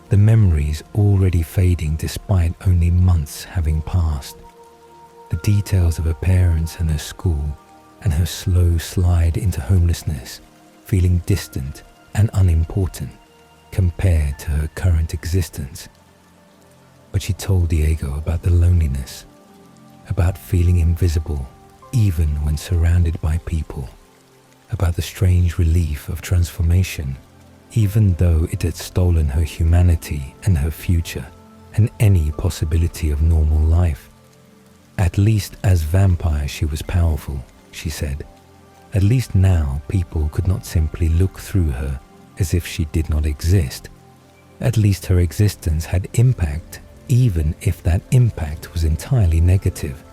the memories already fading despite only months having passed. The details of her parents and her school, and her slow slide into homelessness, feeling distant and unimportant compared to her current existence. But she told Diego about the loneliness, about feeling invisible even when surrounded by people, about the strange relief of transformation, even though it had stolen her humanity and her future and any possibility of normal life. At least as vampire she was powerful, she said. At least now people could not simply look through her as if she did not exist. At least her existence had impact, even if that impact was entirely negative.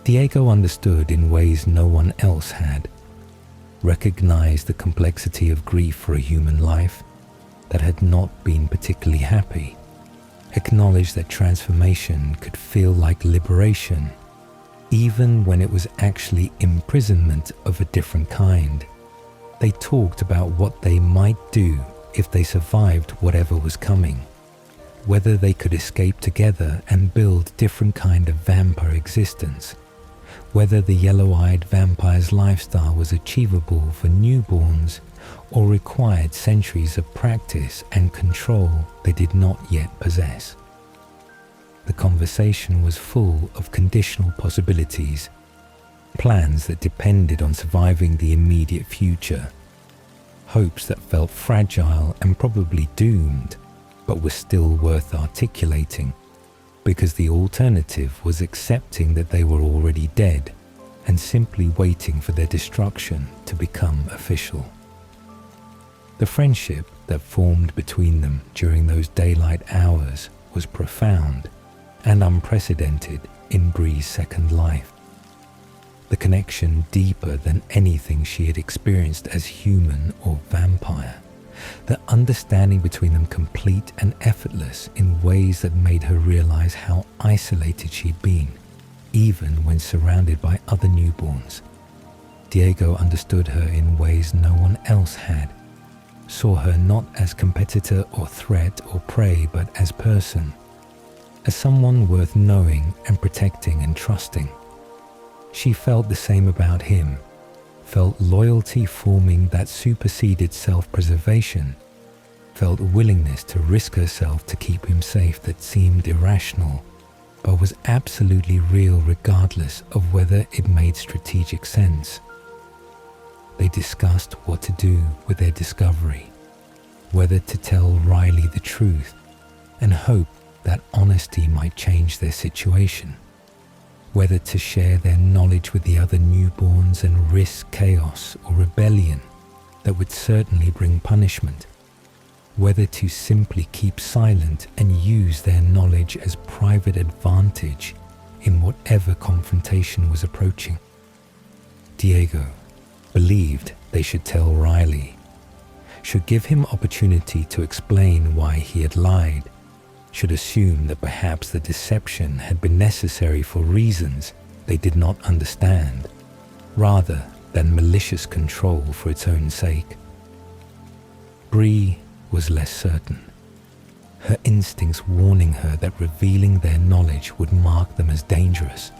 Diego understood in ways no one else had, recognized the complexity of grief for a human life that had not been particularly happy, acknowledged that transformation could feel like liberation, even when it was actually imprisonment of a different kind. They talked about what they might do if they survived whatever was coming, whether they could escape together and build different kind of vampire existence, whether the yellow-eyed vampire's lifestyle was achievable for newborns or required centuries of practice and control they did not yet possess. The conversation was full of conditional possibilities, plans that depended on surviving the immediate future, hopes that felt fragile and probably doomed, but were still worth articulating, because the alternative was accepting that they were already dead and simply waiting for their destruction to become official. The friendship that formed between them during those daylight hours was profound and unprecedented in Bree's second life. The connection deeper than anything she had experienced as human or vampire. The understanding between them complete and effortless in ways that made her realize how isolated she'd been, even when surrounded by other newborns. Diego understood her in ways no one else had, saw her not as competitor or threat or prey, but as person, as someone worth knowing and protecting and trusting. She felt the same about him, felt loyalty forming that superseded self-preservation, felt willingness to risk herself to keep him safe that seemed irrational, but was absolutely real regardless of whether it made strategic sense. They discussed what to do with their discovery, whether to tell Riley the truth and hope that honesty might change their situation, whether to share their knowledge with the other newborns and risk chaos or rebellion that would certainly bring punishment, whether to simply keep silent and use their knowledge as private advantage in whatever confrontation was approaching. Diego believed they should tell Riley, should give him opportunity to explain why he had lied, should assume that perhaps the deception had been necessary for reasons they did not understand, rather than malicious control for its own sake. Bree was less certain, her instincts warning her that revealing their knowledge would mark them as dangerous,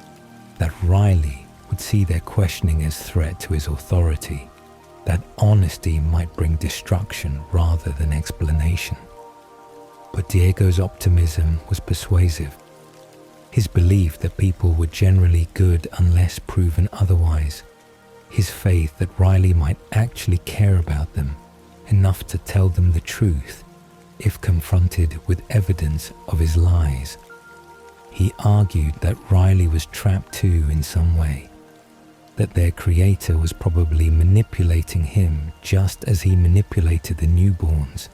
that Riley would see their questioning as threat to his authority, that honesty might bring destruction rather than explanation. But Diego's optimism was persuasive. His belief that people were generally good unless proven otherwise. His faith that Riley might actually care about them, enough to tell them the truth if confronted with evidence of his lies. He argued that Riley was trapped too in some way, that their creator was probably manipulating him just as he manipulated the newborns,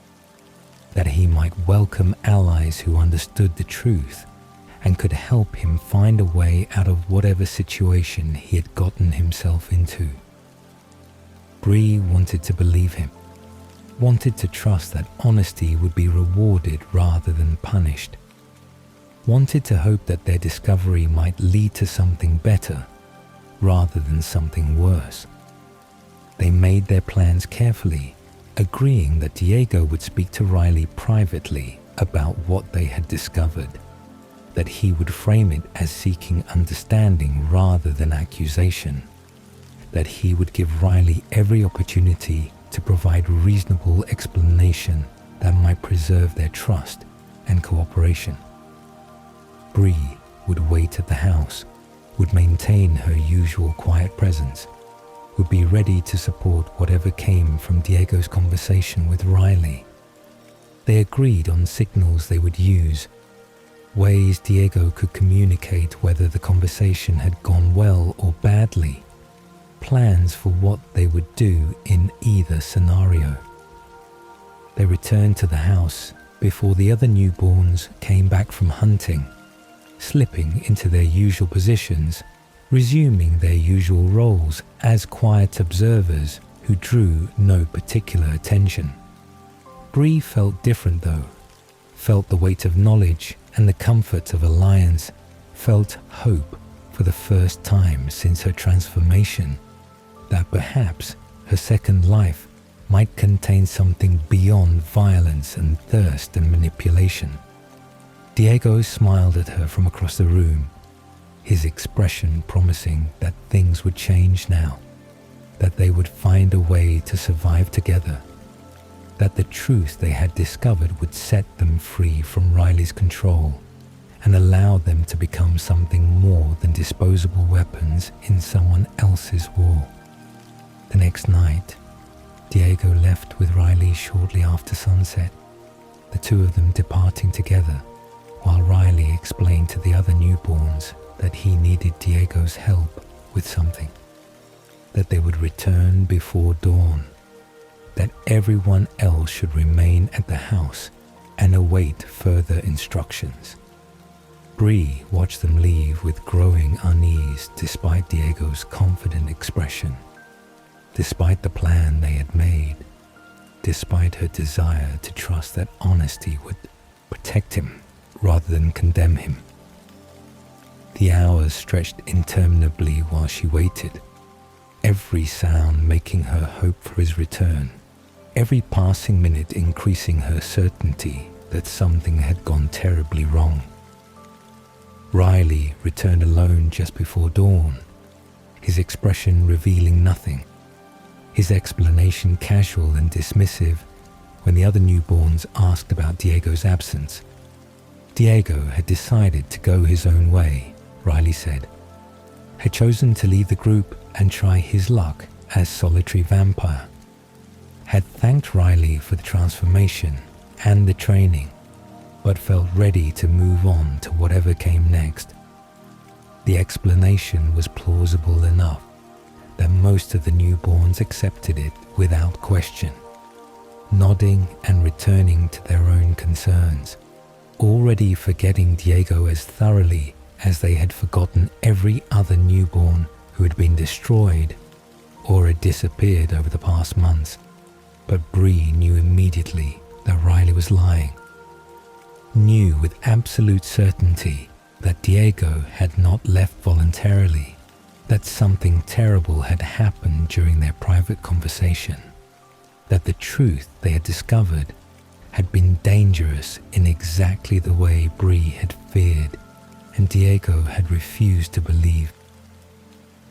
that he might welcome allies who understood the truth and could help him find a way out of whatever situation he had gotten himself into. Bree wanted to believe him, wanted to trust that honesty would be rewarded rather than punished, wanted to hope that their discovery might lead to something better rather than something worse. They made their plans carefully, agreeing that Diego would speak to Riley privately about what they had discovered, that he would frame it as seeking understanding rather than accusation, that he would give Riley every opportunity to provide reasonable explanation that might preserve their trust and cooperation. Bree would wait at the house, would maintain her usual quiet presence, would be ready to support whatever came from Diego's conversation with Riley. They agreed on signals they would use, ways Diego could communicate whether the conversation had gone well or badly, plans for what they would do in either scenario. They returned to the house before the other newborns came back from hunting, slipping into their usual positions, resuming their usual roles as quiet observers who drew no particular attention. Bree felt different though, felt the weight of knowledge and the comfort of alliance, felt hope for the first time since her transformation, that perhaps her second life might contain something beyond violence and thirst and manipulation. Diego smiled at her from across the room, his expression promising that things would change now, that they would find a way to survive together, that the truth they had discovered would set them free from Riley's control and allow them to become something more than disposable weapons in someone else's war. The next night, Diego left with Riley shortly after sunset, the two of them departing together, while Riley explained to the other newborns that he needed Diego's help with something, that they would return before dawn, that everyone else should remain at the house and await further instructions. Bree watched them leave with growing unease despite Diego's confident expression, despite the plan they had made, despite her desire to trust that honesty would protect him rather than condemn him. The hours stretched interminably while she waited, every sound making her hope for his return, every passing minute increasing her certainty that something had gone terribly wrong. Riley returned alone just before dawn, his expression revealing nothing, his explanation casual and dismissive when the other newborns asked about Diego's absence. Diego had decided to go his own way, Riley said, had chosen to leave the group and try his luck as solitary vampire, had thanked Riley for the transformation and the training, but felt ready to move on to whatever came next. The explanation was plausible enough that most of the newborns accepted it without question, nodding and returning to their own concerns, already forgetting Diego as thoroughly as they had forgotten every other newborn who had been destroyed or had disappeared over the past months. But Bree knew immediately that Riley was lying, knew with absolute certainty that Diego had not left voluntarily, that something terrible had happened during their private conversation, that the truth they had discovered had been dangerous in exactly the way Bree had feared and Diego had refused to believe.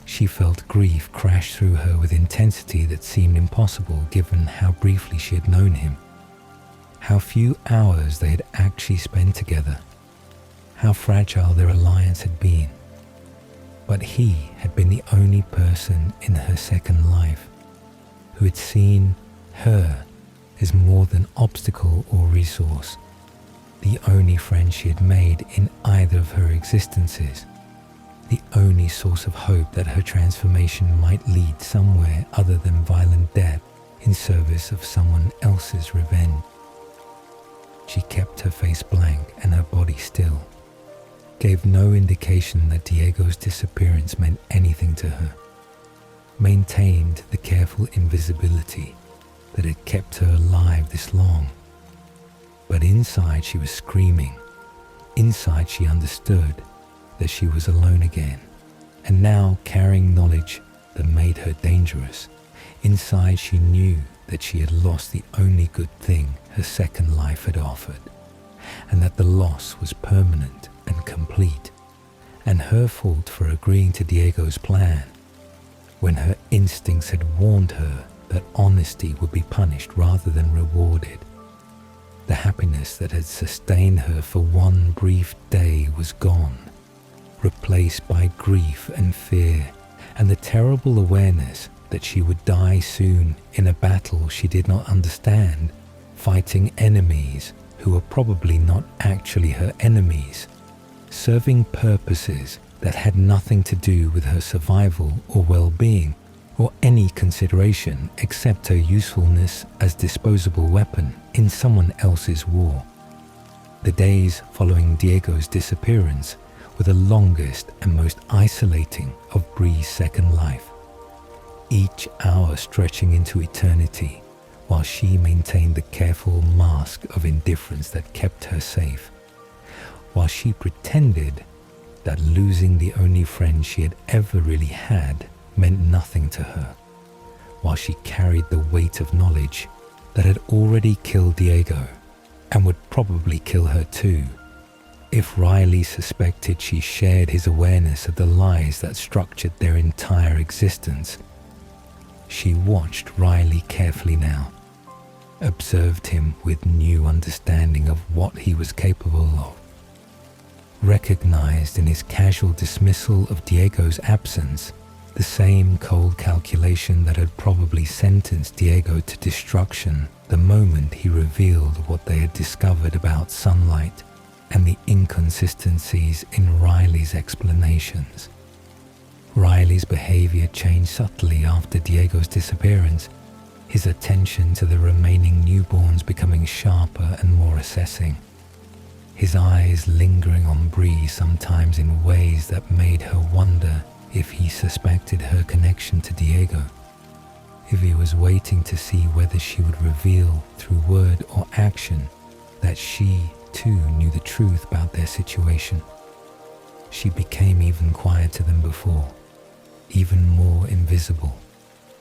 She felt grief crash through her with intensity that seemed impossible given how briefly she had known him, how few hours they had actually spent together, how fragile their alliance had been. But he had been the only person in her second life who had seen her as more than obstacle or resource, the only friend she had made in either of her existences, the only source of hope that her transformation might lead somewhere other than violent death in service of someone else's revenge. She kept her face blank and her body still, gave no indication that Diego's disappearance meant anything to her, maintained the careful invisibility that had kept her alive this long. But inside she was screaming. Inside she understood that she was alone again, and now carrying knowledge that made her dangerous. Inside she knew that she had lost the only good thing her second life had offered, and that the loss was permanent and complete, and her fault for agreeing to Diego's plan, when her instincts had warned her that honesty would be punished rather than rewarded. The happiness that had sustained her for one brief day was gone, replaced by grief and fear, and the terrible awareness that she would die soon in a battle she did not understand, fighting enemies who were probably not actually her enemies, serving purposes that had nothing to do with her survival or well-being, or any consideration except her usefulness as disposable weapon in someone else's war. The days following Diego's disappearance were the longest and most isolating of Bree's second life, each hour stretching into eternity, while she maintained the careful mask of indifference that kept her safe, while she pretended that losing the only friend she had ever really had meant nothing to her, while she carried the weight of knowledge that had already killed Diego and would probably kill her too, if Riley suspected she shared his awareness of the lies that structured their entire existence. She watched Riley carefully now, observed him with new understanding of what he was capable of, recognized in his casual dismissal of Diego's absence the same cold calculation that had probably sentenced Diego to destruction the moment he revealed what they had discovered about sunlight and the inconsistencies in Riley's explanations. Riley's behavior changed subtly after Diego's disappearance, his attention to the remaining newborns becoming sharper and more assessing, his eyes lingering on Bree sometimes in ways that made her wonder if he suspected her connection to Diego, if he was waiting to see whether she would reveal through word or action that she too knew the truth about their situation. She became even quieter than before, even more invisible,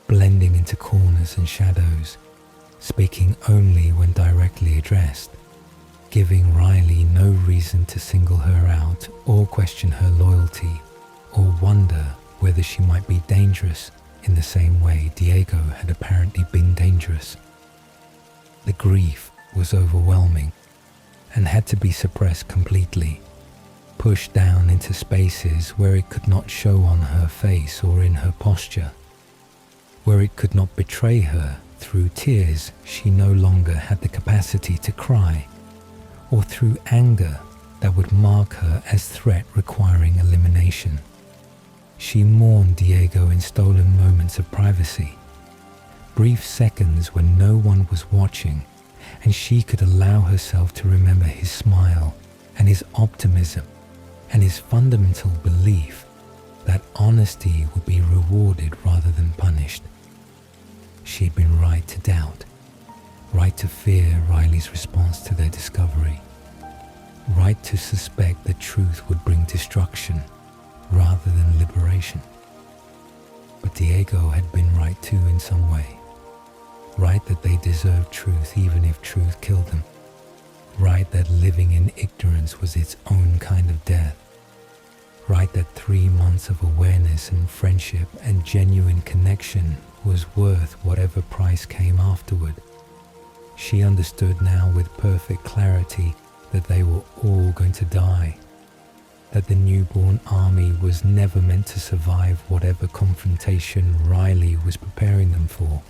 blending into corners and shadows, speaking only when directly addressed, giving Riley no reason to single her out or question her loyalty or wonder whether she might be dangerous in the same way Diego had apparently been dangerous. The grief was overwhelming and had to be suppressed completely, pushed down into spaces where it could not show on her face or in her posture, where it could not betray her through tears she no longer had the capacity to cry, or through anger that would mark her as threat requiring elimination. She mourned Diego in stolen moments of privacy, brief seconds when no one was watching, and she could allow herself to remember his smile and his optimism and his fundamental belief that honesty would be rewarded rather than punished. She had been right to doubt, right to fear Riley's response to their discovery, right to suspect the truth would bring destruction rather than liberation. But Diego had been right too in some way. Right that they deserved truth even if truth killed them. Right that living in ignorance was its own kind of death. Right that 3 months of awareness and friendship and genuine connection was worth whatever price came afterward. She understood now with perfect clarity that they were all going to die, that the newborn army was never meant to survive whatever confrontation Riley was preparing them for,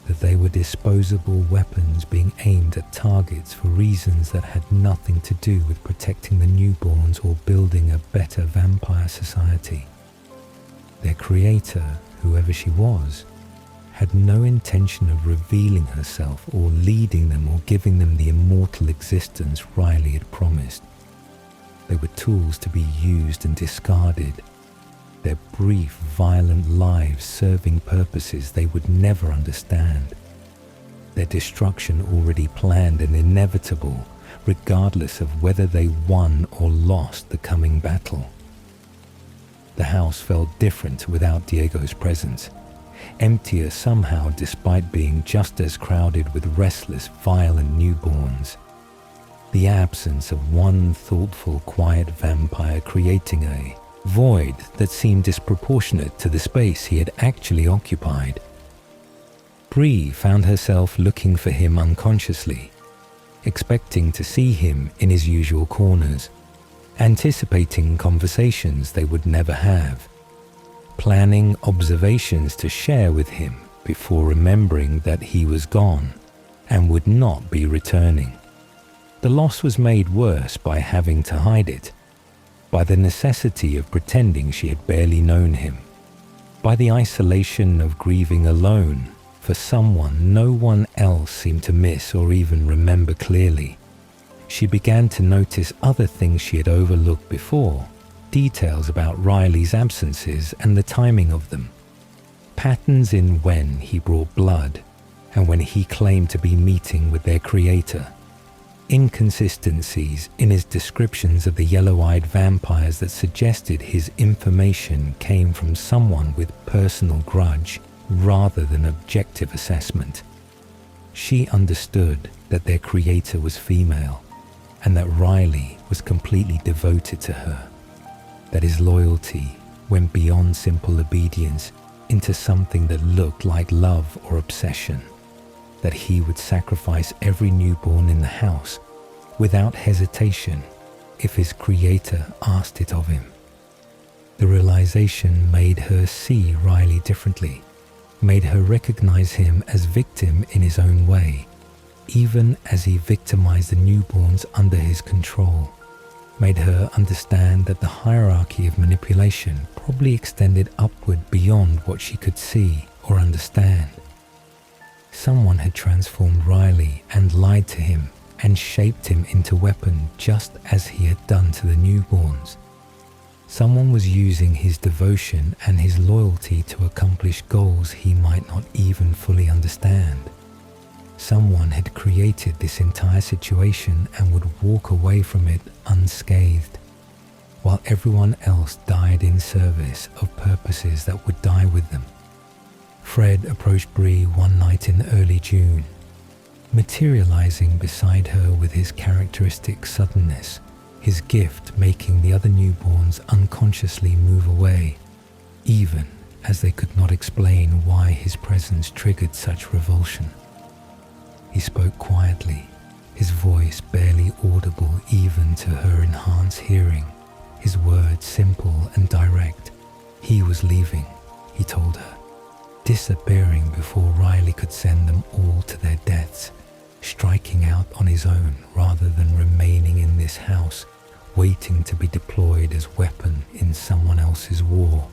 that they were disposable weapons being aimed at targets for reasons that had nothing to do with protecting the newborns or building a better vampire society. Their creator, whoever she was, had no intention of revealing herself or leading them or giving them the immortal existence Riley had promised. They were tools to be used and discarded, their brief, violent lives serving purposes they would never understand, their destruction already planned and inevitable, regardless of whether they won or lost the coming battle. The house felt different without Diego's presence, emptier somehow despite being just as crowded with restless, violent newborns. the absence of one thoughtful, quiet vampire creating a void that seemed disproportionate to the space he had actually occupied. Bree found herself looking for him unconsciously, expecting to see him in his usual corners, anticipating conversations they would never have, planning observations to share with him before remembering that he was gone and would not be returning. The loss was made worse by having to hide it, by the necessity of pretending she had barely known him, by the isolation of grieving alone for someone no one else seemed to miss or even remember clearly. She began to notice other things she had overlooked before, details about Riley's absences and the timing of them, patterns in when he brought blood and when he claimed to be meeting with their creator, inconsistencies in his descriptions of the yellow-eyed vampires that suggested his information came from someone with personal grudge rather than objective assessment. She understood that their creator was female and that Riley was completely devoted to her, that his loyalty went beyond simple obedience into something that looked like love or obsession, that he would sacrifice every newborn in the house without hesitation if his creator asked it of him. The realization made her see Riley differently, made her recognize him as victim in his own way, even as he victimized the newborns under his control, made her understand that the hierarchy of manipulation probably extended upward beyond what she could see or understand. Someone had transformed Riley and lied to him and shaped him into weapon just as he had done to the newborns. Someone was using his devotion and his loyalty to accomplish goals he might not even fully understand. Someone had created this entire situation and would walk away from it unscathed, while everyone else died in service of purposes that would die with them. Fred approached Bree one night in early June, materializing beside her with his characteristic suddenness, his gift making the other newborns unconsciously move away, even as they could not explain why his presence triggered such revulsion. He spoke quietly, his voice barely audible even to her enhanced hearing, his words simple and direct. He was leaving, he told her, disappearing before Riley could send them all to their deaths, striking out on his own rather than remaining in this house, waiting to be deployed as weapon in someone else's war.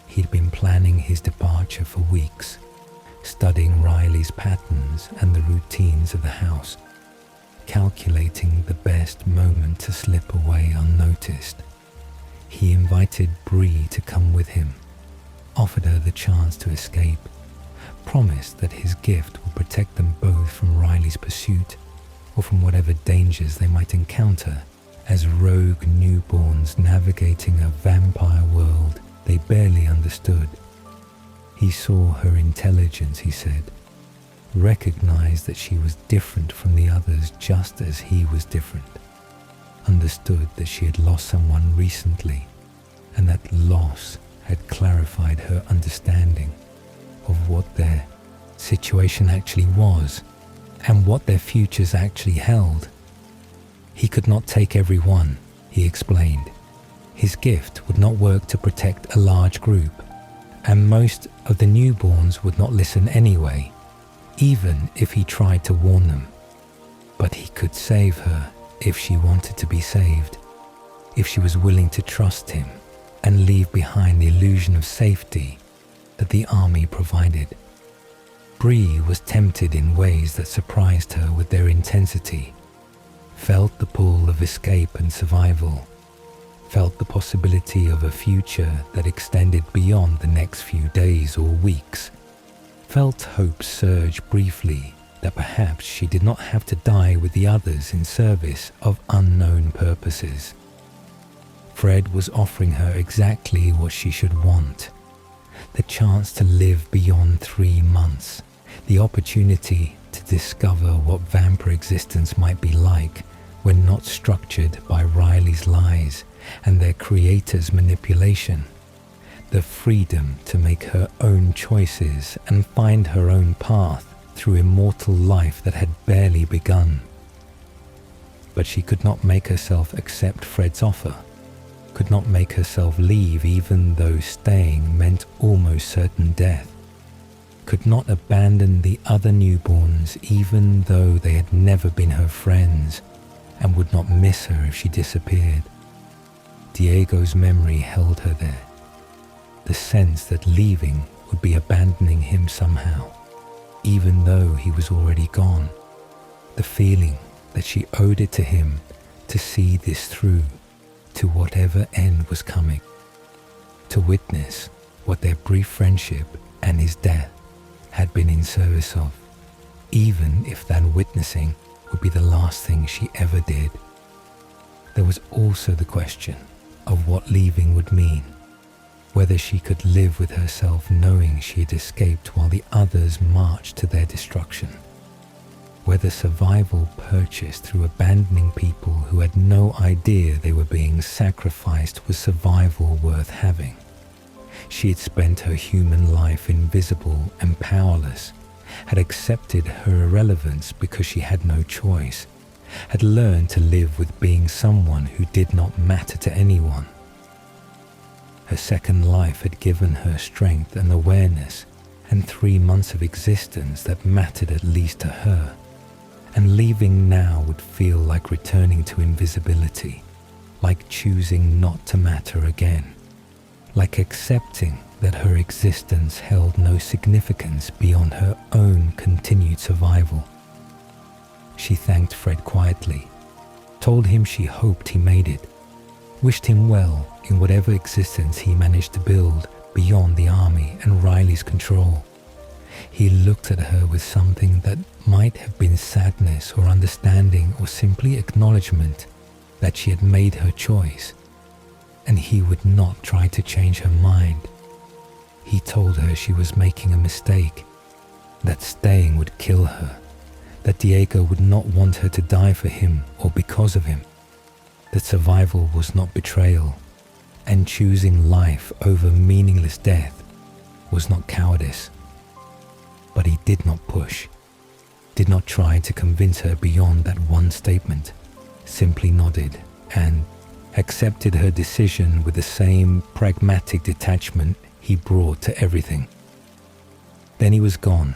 He'd been planning his departure for weeks, studying Riley's patterns and the routines of the house, calculating the best moment to slip away unnoticed. He invited Bree to come with him, offered her the chance to escape, promised that his gift would protect them both from Riley's pursuit or from whatever dangers they might encounter as rogue newborns navigating a vampire world they barely understood. He saw her intelligence, he said, recognized that she was different from the others just as he was different, understood that she had lost someone recently, and that loss had clarified her understanding of what their situation actually was and what their futures actually held. He could not take everyone, he explained. His gift would not work to protect a large group, and most of the newborns would not listen anyway, even if he tried to warn them. But he could save her if she wanted to be saved, if she was willing to trust him and leave behind the illusion of safety that the army provided. Bree was tempted in ways that surprised her with their intensity, felt the pull of escape and survival, felt the possibility of a future that extended beyond the next few days or weeks, felt hope surge briefly that perhaps she did not have to die with the others in service of unknown purposes. Fred was offering her exactly what she should want, the chance to live beyond 3 months, the opportunity to discover what vampire existence might be like when not structured by Riley's lies and their creator's manipulation, the freedom to make her own choices and find her own path through immortal life that had barely begun. But she could not make herself accept Fred's offer, could not make herself leave even though staying meant almost certain death, could not abandon the other newborns even though they had never been her friends and would not miss her if she disappeared. Diego's memory held her there, the sense that leaving would be abandoning him somehow, even though he was already gone, the feeling that she owed it to him to see this through to whatever end was coming, to witness what their brief friendship and his death had been in service of, even if that witnessing would be the last thing she ever did. There was also the question of what leaving would mean, whether she could live with herself knowing she had escaped while the others marched to their destruction, whether survival purchased through abandoning people who had no idea they were being sacrificed was survival worth having. She had spent her human life invisible and powerless, had accepted her irrelevance because she had no choice, had learned to live with being someone who did not matter to anyone. Her second life had given her strength and awareness and 3 months of existence that mattered at least to her, and leaving now would feel like returning to invisibility, like choosing not to matter again, like accepting that her existence held no significance beyond her own continued survival. She thanked Fred quietly, told him she hoped he made it, wished him well in whatever existence he managed to build beyond the army and Riley's control. He looked at her with something that might have been sadness or understanding or simply acknowledgement that she had made her choice, and he would not try to change her mind. He told her she was making a mistake, that staying would kill her, that Diego would not want her to die for him or because of him, that survival was not betrayal, and choosing life over meaningless death was not cowardice. But he did not push, did not try to convince her beyond that one statement, simply nodded and accepted her decision with the same pragmatic detachment he brought to everything. Then he was gone,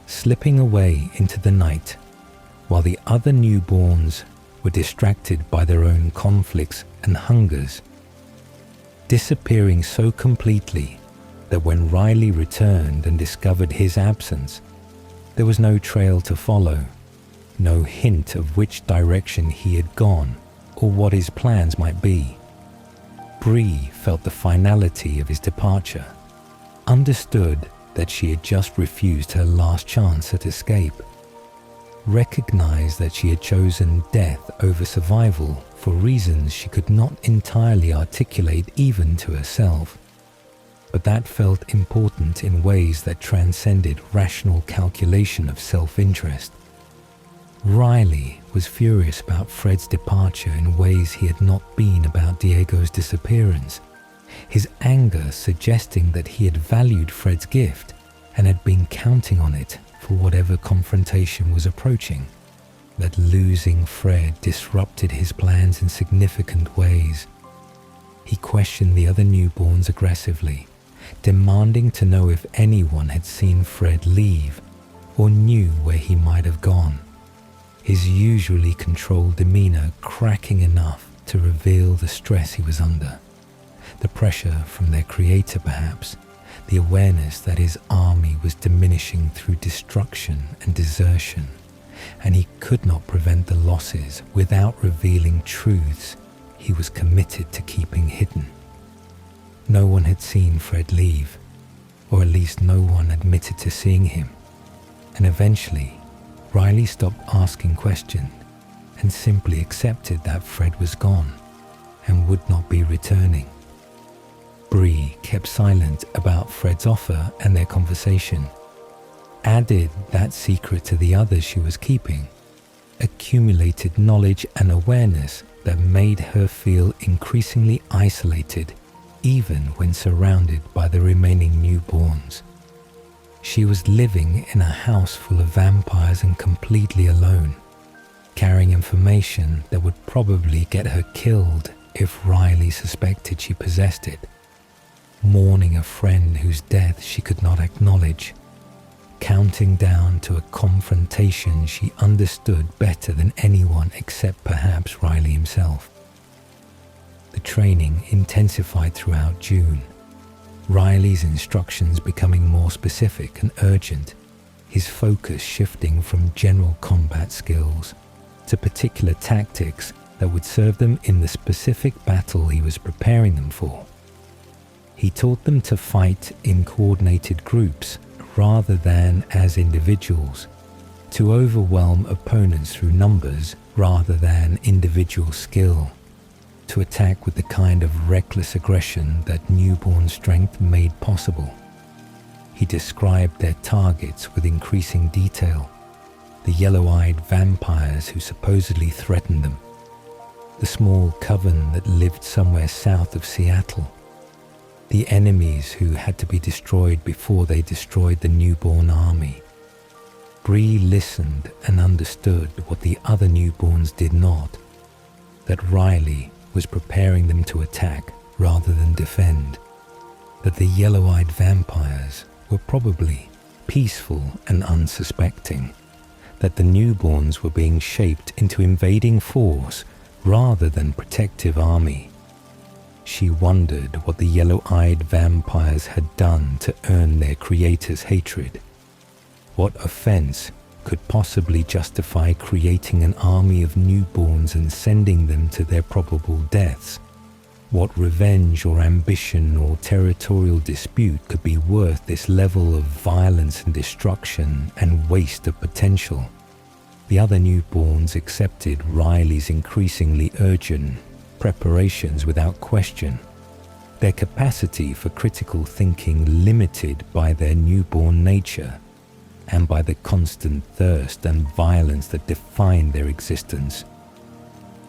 slipping away into the night, while the other newborns were distracted by their own conflicts and hungers, disappearing so completely that when Riley returned and discovered his absence, there was no trail to follow, no hint of which direction he had gone or what his plans might be. Bree felt the finality of his departure, understood that she had just refused her last chance at escape, recognized that she had chosen death over survival for reasons she could not entirely articulate even to herself. But that felt important in ways that transcended rational calculation of self-interest. Riley was furious about Fred's departure in ways he had not been about Diego's disappearance, his anger suggesting that he had valued Fred's gift and had been counting on it for whatever confrontation was approaching, that losing Fred disrupted his plans in significant ways. He questioned the other newborns aggressively, demanding to know if anyone had seen Fred leave or knew where he might have gone, his usually controlled demeanor cracking enough to reveal the stress he was under, the pressure from their creator perhaps, the awareness that his army was diminishing through destruction and desertion, and he could not prevent the losses without revealing truths he was committed to keeping hidden. No one had seen Fred leave, or at least no one admitted to seeing him, and eventually Riley stopped asking questions and simply accepted that Fred was gone and would not be returning. Bree kept silent about Fred's offer and their conversation, added that secret to the others she was keeping, accumulated knowledge and awareness that made her feel increasingly isolated, even when surrounded by the remaining newborns. She was living in a house full of vampires and completely alone, carrying information that would probably get her killed if Riley suspected she possessed it, mourning a friend whose death she could not acknowledge, counting down to a confrontation she understood better than anyone except perhaps Riley himself. The training intensified throughout June, Riley's instructions becoming more specific and urgent, his focus shifting from general combat skills to particular tactics that would serve them in the specific battle he was preparing them for. He taught them to fight in coordinated groups rather than as individuals, to overwhelm opponents through numbers rather than individual skill, to attack with the kind of reckless aggression that newborn strength made possible. He described their targets with increasing detail, the yellow-eyed vampires who supposedly threatened them, the small coven that lived somewhere south of Seattle, the enemies who had to be destroyed before they destroyed the newborn army. Bree listened and understood what the other newborns did not, that Riley was preparing them to attack rather than defend, that the yellow-eyed vampires were probably peaceful and unsuspecting, that the newborns were being shaped into invading force rather than protective army. She wondered what the yellow-eyed vampires had done to earn their creator's hatred. What offense could possibly justify creating an army of newborns and sending them to their probable deaths? What revenge or ambition or territorial dispute could be worth this level of violence and destruction and waste of potential? The other newborns accepted Riley's increasingly urgent preparations without question, their capacity for critical thinking limited by their newborn nature and by the constant thirst and violence that defined their existence.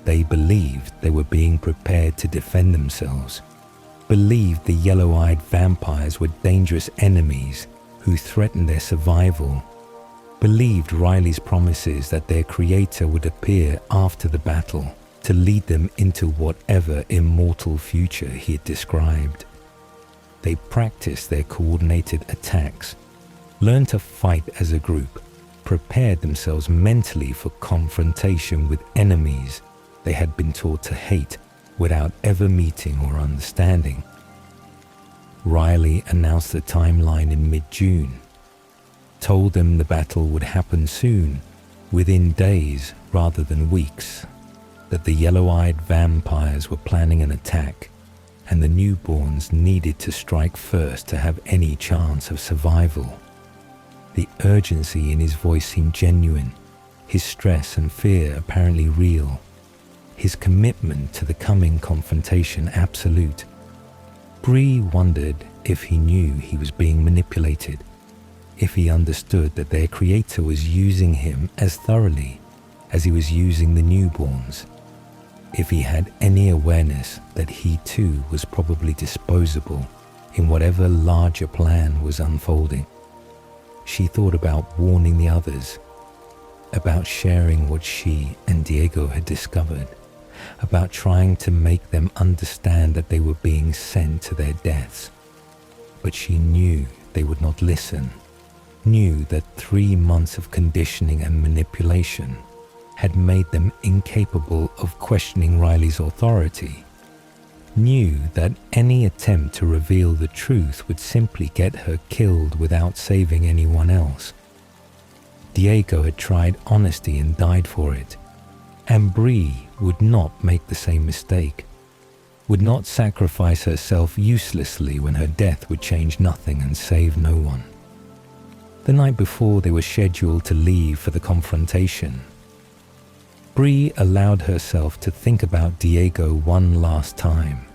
They believed they were being prepared to defend themselves, believed the yellow-eyed vampires were dangerous enemies who threatened their survival, believed Riley's promises that their creator would appear after the battle to lead them into whatever immortal future he had described. They practiced their coordinated attacks, learned to fight as a group, prepared themselves mentally for confrontation with enemies they had been taught to hate without ever meeting or understanding. Riley announced the timeline in mid-June, told them the battle would happen soon, within days rather than weeks, that the yellow-eyed vampires were planning an attack and the newborns needed to strike first to have any chance of survival. The urgency in his voice seemed genuine, his stress and fear apparently real, his commitment to the coming confrontation absolute. Bree wondered if he knew he was being manipulated, if he understood that their creator was using him as thoroughly as he was using the newborns, if he had any awareness that he too was probably disposable in whatever larger plan was unfolding. She thought about warning the others, about sharing what she and Diego had discovered, about trying to make them understand that they were being sent to their deaths. But she knew they would not listen, knew that 3 months of conditioning and manipulation had made them incapable of questioning Riley's authority, knew that any attempt to reveal the truth would simply get her killed without saving anyone else. Diego had tried honesty and died for it, and Bree would not make the same mistake, would not sacrifice herself uselessly when her death would change nothing and save no one. The night before they were scheduled to leave for the confrontation, Bree allowed herself to think about Diego one last time,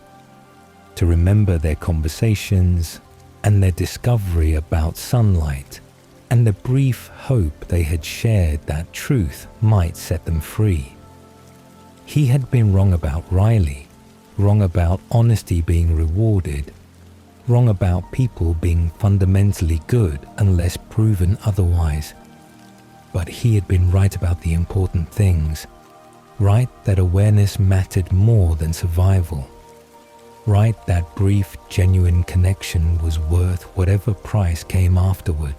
to remember their conversations and their discovery about sunlight and the brief hope they had shared that truth might set them free. He had been wrong about Riley, wrong about honesty being rewarded, wrong about people being fundamentally good unless proven otherwise. But he had been right about the important things, right that awareness mattered more than survival, right that brief, genuine connection was worth whatever price came afterward,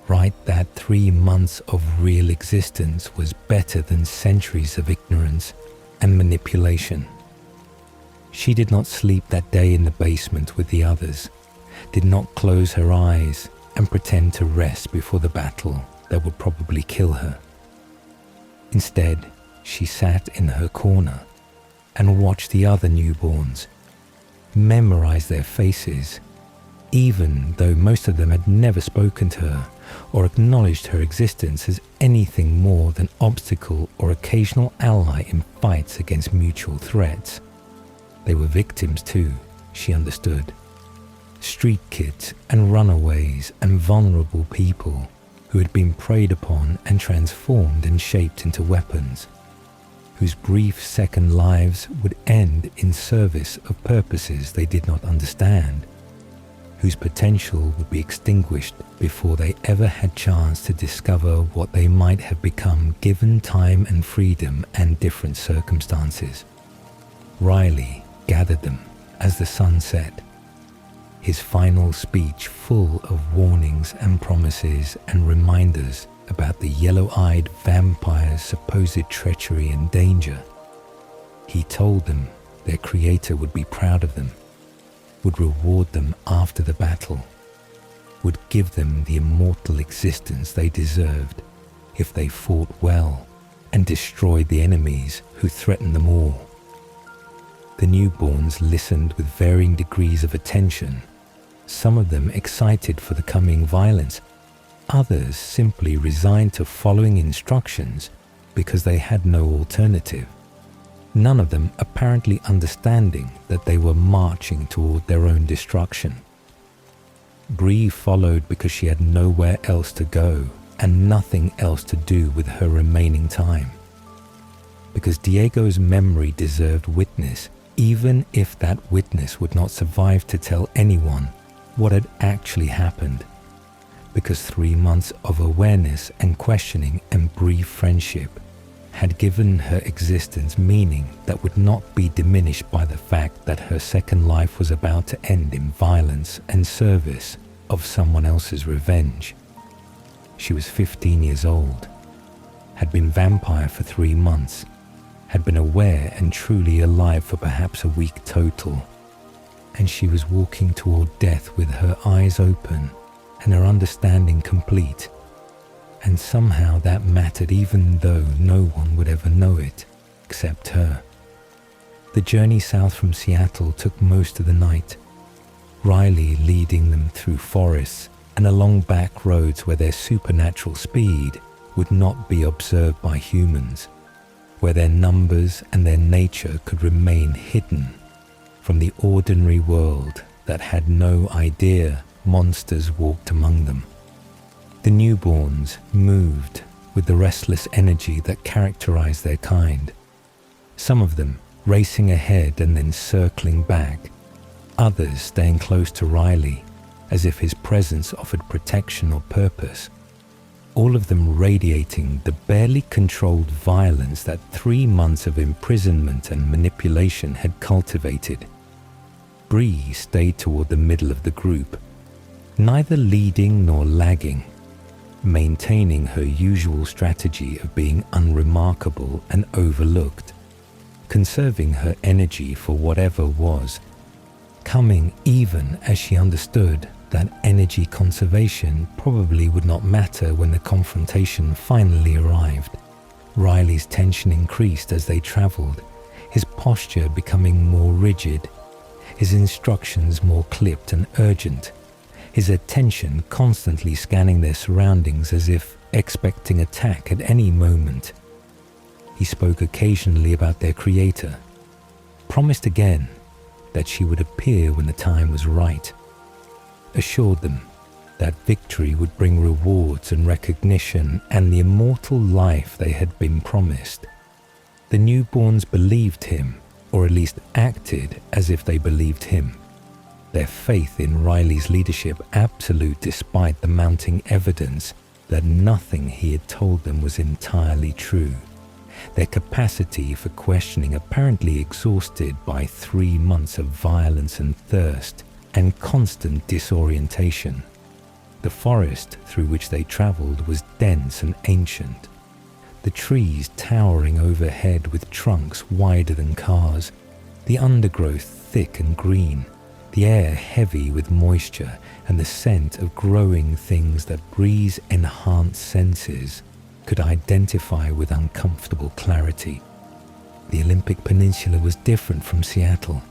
right that 3 months of real existence was better than centuries of ignorance and manipulation. She did not sleep that day in the basement with the others, did not close her eyes and pretend to rest before the battle that would probably kill her. Instead, she sat in her corner and watched the other newborns, memorized their faces, even though most of them had never spoken to her or acknowledged her existence as anything more than obstacle or occasional ally in fights against mutual threats. They were victims too, she understood. Street kids and runaways and vulnerable people who had been preyed upon and transformed and shaped into weapons, whose brief second lives would end in service of purposes they did not understand, whose potential would be extinguished before they ever had chance to discover what they might have become given time and freedom and different circumstances. Riley gathered them as the sun set, his final speech full of warnings and promises and reminders about the yellow-eyed vampire's supposed treachery and danger. He told them their creator would be proud of them, would reward them after the battle, would give them the immortal existence they deserved if they fought well and destroyed the enemies who threatened them all. The newborns listened with varying degrees of attention, some of them excited for the coming violence, others simply resigned to following instructions because they had no alternative, none of them apparently understanding that they were marching toward their own destruction. Bree followed because she had nowhere else to go and nothing else to do with her remaining time. Because Diego's memory deserved witness, even if that witness would not survive to tell anyone what had actually happened. Because 3 months of awareness and questioning and brief friendship had given her existence meaning that would not be diminished by the fact that her second life was about to end in violence and service of someone else's revenge. She was 15 years old, had been vampire for 3 months, had been aware and truly alive for perhaps a week total, and she was walking toward death with her eyes open and her understanding complete. And somehow that mattered even though no one would ever know it, except her. The journey south from Seattle took most of the night, Riley leading them through forests and along back roads where their supernatural speed would not be observed by humans, where their numbers and their nature could remain hidden from the ordinary world that had no idea monsters walked among them. The newborns moved with the restless energy that characterized their kind, some of them racing ahead and then circling back, others staying close to Riley as if his presence offered protection or purpose, all of them radiating the barely controlled violence that 3 months of imprisonment and manipulation had cultivated. Bree stayed toward the middle of the group, neither leading nor lagging, maintaining her usual strategy of being unremarkable and overlooked, conserving her energy for whatever was, coming even as she understood that energy conservation probably would not matter when the confrontation finally arrived. Riley's tension increased as they traveled, his posture becoming more rigid, his instructions more clipped and urgent, his attention constantly scanning their surroundings as if expecting attack at any moment. He spoke occasionally about their creator, promised again that she would appear when the time was right, assured them That victory would bring rewards and recognition and the immortal life they had been promised. The newborns believed him, or at least acted as if they believed him. Their faith in Riley's leadership absolute despite the mounting evidence that nothing he had told them was entirely true. Their capacity for questioning apparently exhausted by 3 months of violence and thirst and constant disorientation. The forest through which they traveled was dense and ancient. The trees towering overhead with trunks wider than cars, the undergrowth thick and green, the air heavy with moisture and the scent of growing things that Bree's enhanced senses could identify with uncomfortable clarity. The Olympic Peninsula was different from Seattle,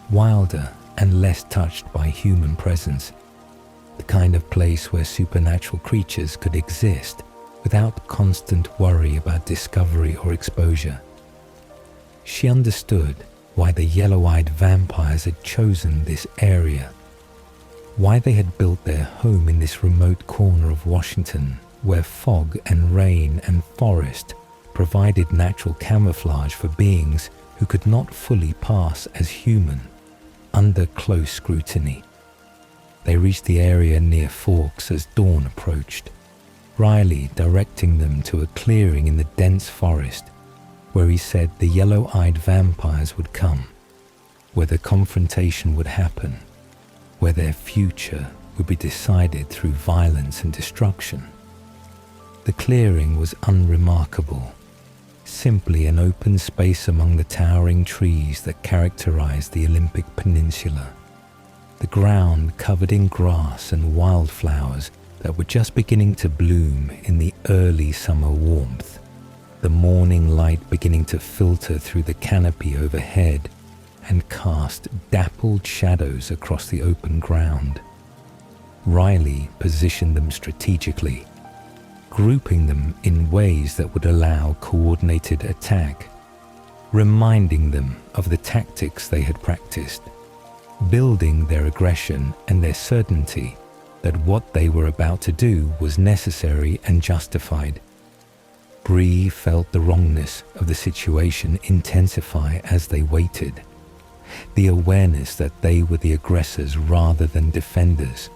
wilder and less touched by human presence, the kind of place where supernatural creatures could exist without constant worry about discovery or exposure. She understood why the yellow-eyed vampires had chosen this area, why they had built their home in this remote corner of Washington, where fog and rain and forest provided natural camouflage for beings who could not fully pass as human under close scrutiny. They reached the area near Forks as dawn approached, Riley directing them to a clearing in the dense forest where he said the yellow-eyed vampires would come, where the confrontation would happen, where their future would be decided through violence and destruction. The clearing was unremarkable, simply an open space among the towering trees that characterized the Olympic Peninsula. The ground covered in grass and wildflowers that were just beginning to bloom in the early summer warmth, the morning light beginning to filter through the canopy overhead and cast dappled shadows across the open ground. Riley positioned them strategically, grouping them in ways that would allow coordinated attack, reminding them of the tactics they had practiced, building their aggression and their certainty that what they were about to do was necessary and justified. Bree felt the wrongness of the situation intensify as they waited, the awareness that they were the aggressors rather than defenders,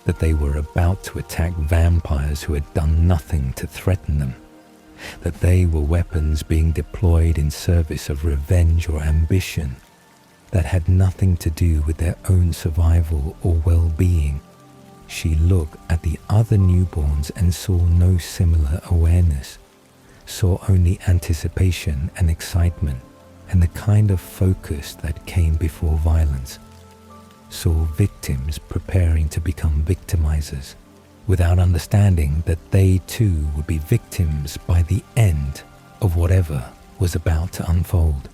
that they were about to attack vampires who had done nothing to threaten them, that they were weapons being deployed in service of revenge or ambition that had nothing to do with their own survival or well-being. She looked at the other newborns and saw no similar awareness, saw only anticipation and excitement and the kind of focus that came before violence, saw victims preparing to become victimizers, without understanding that they too would be victims by the end of whatever was about to unfold.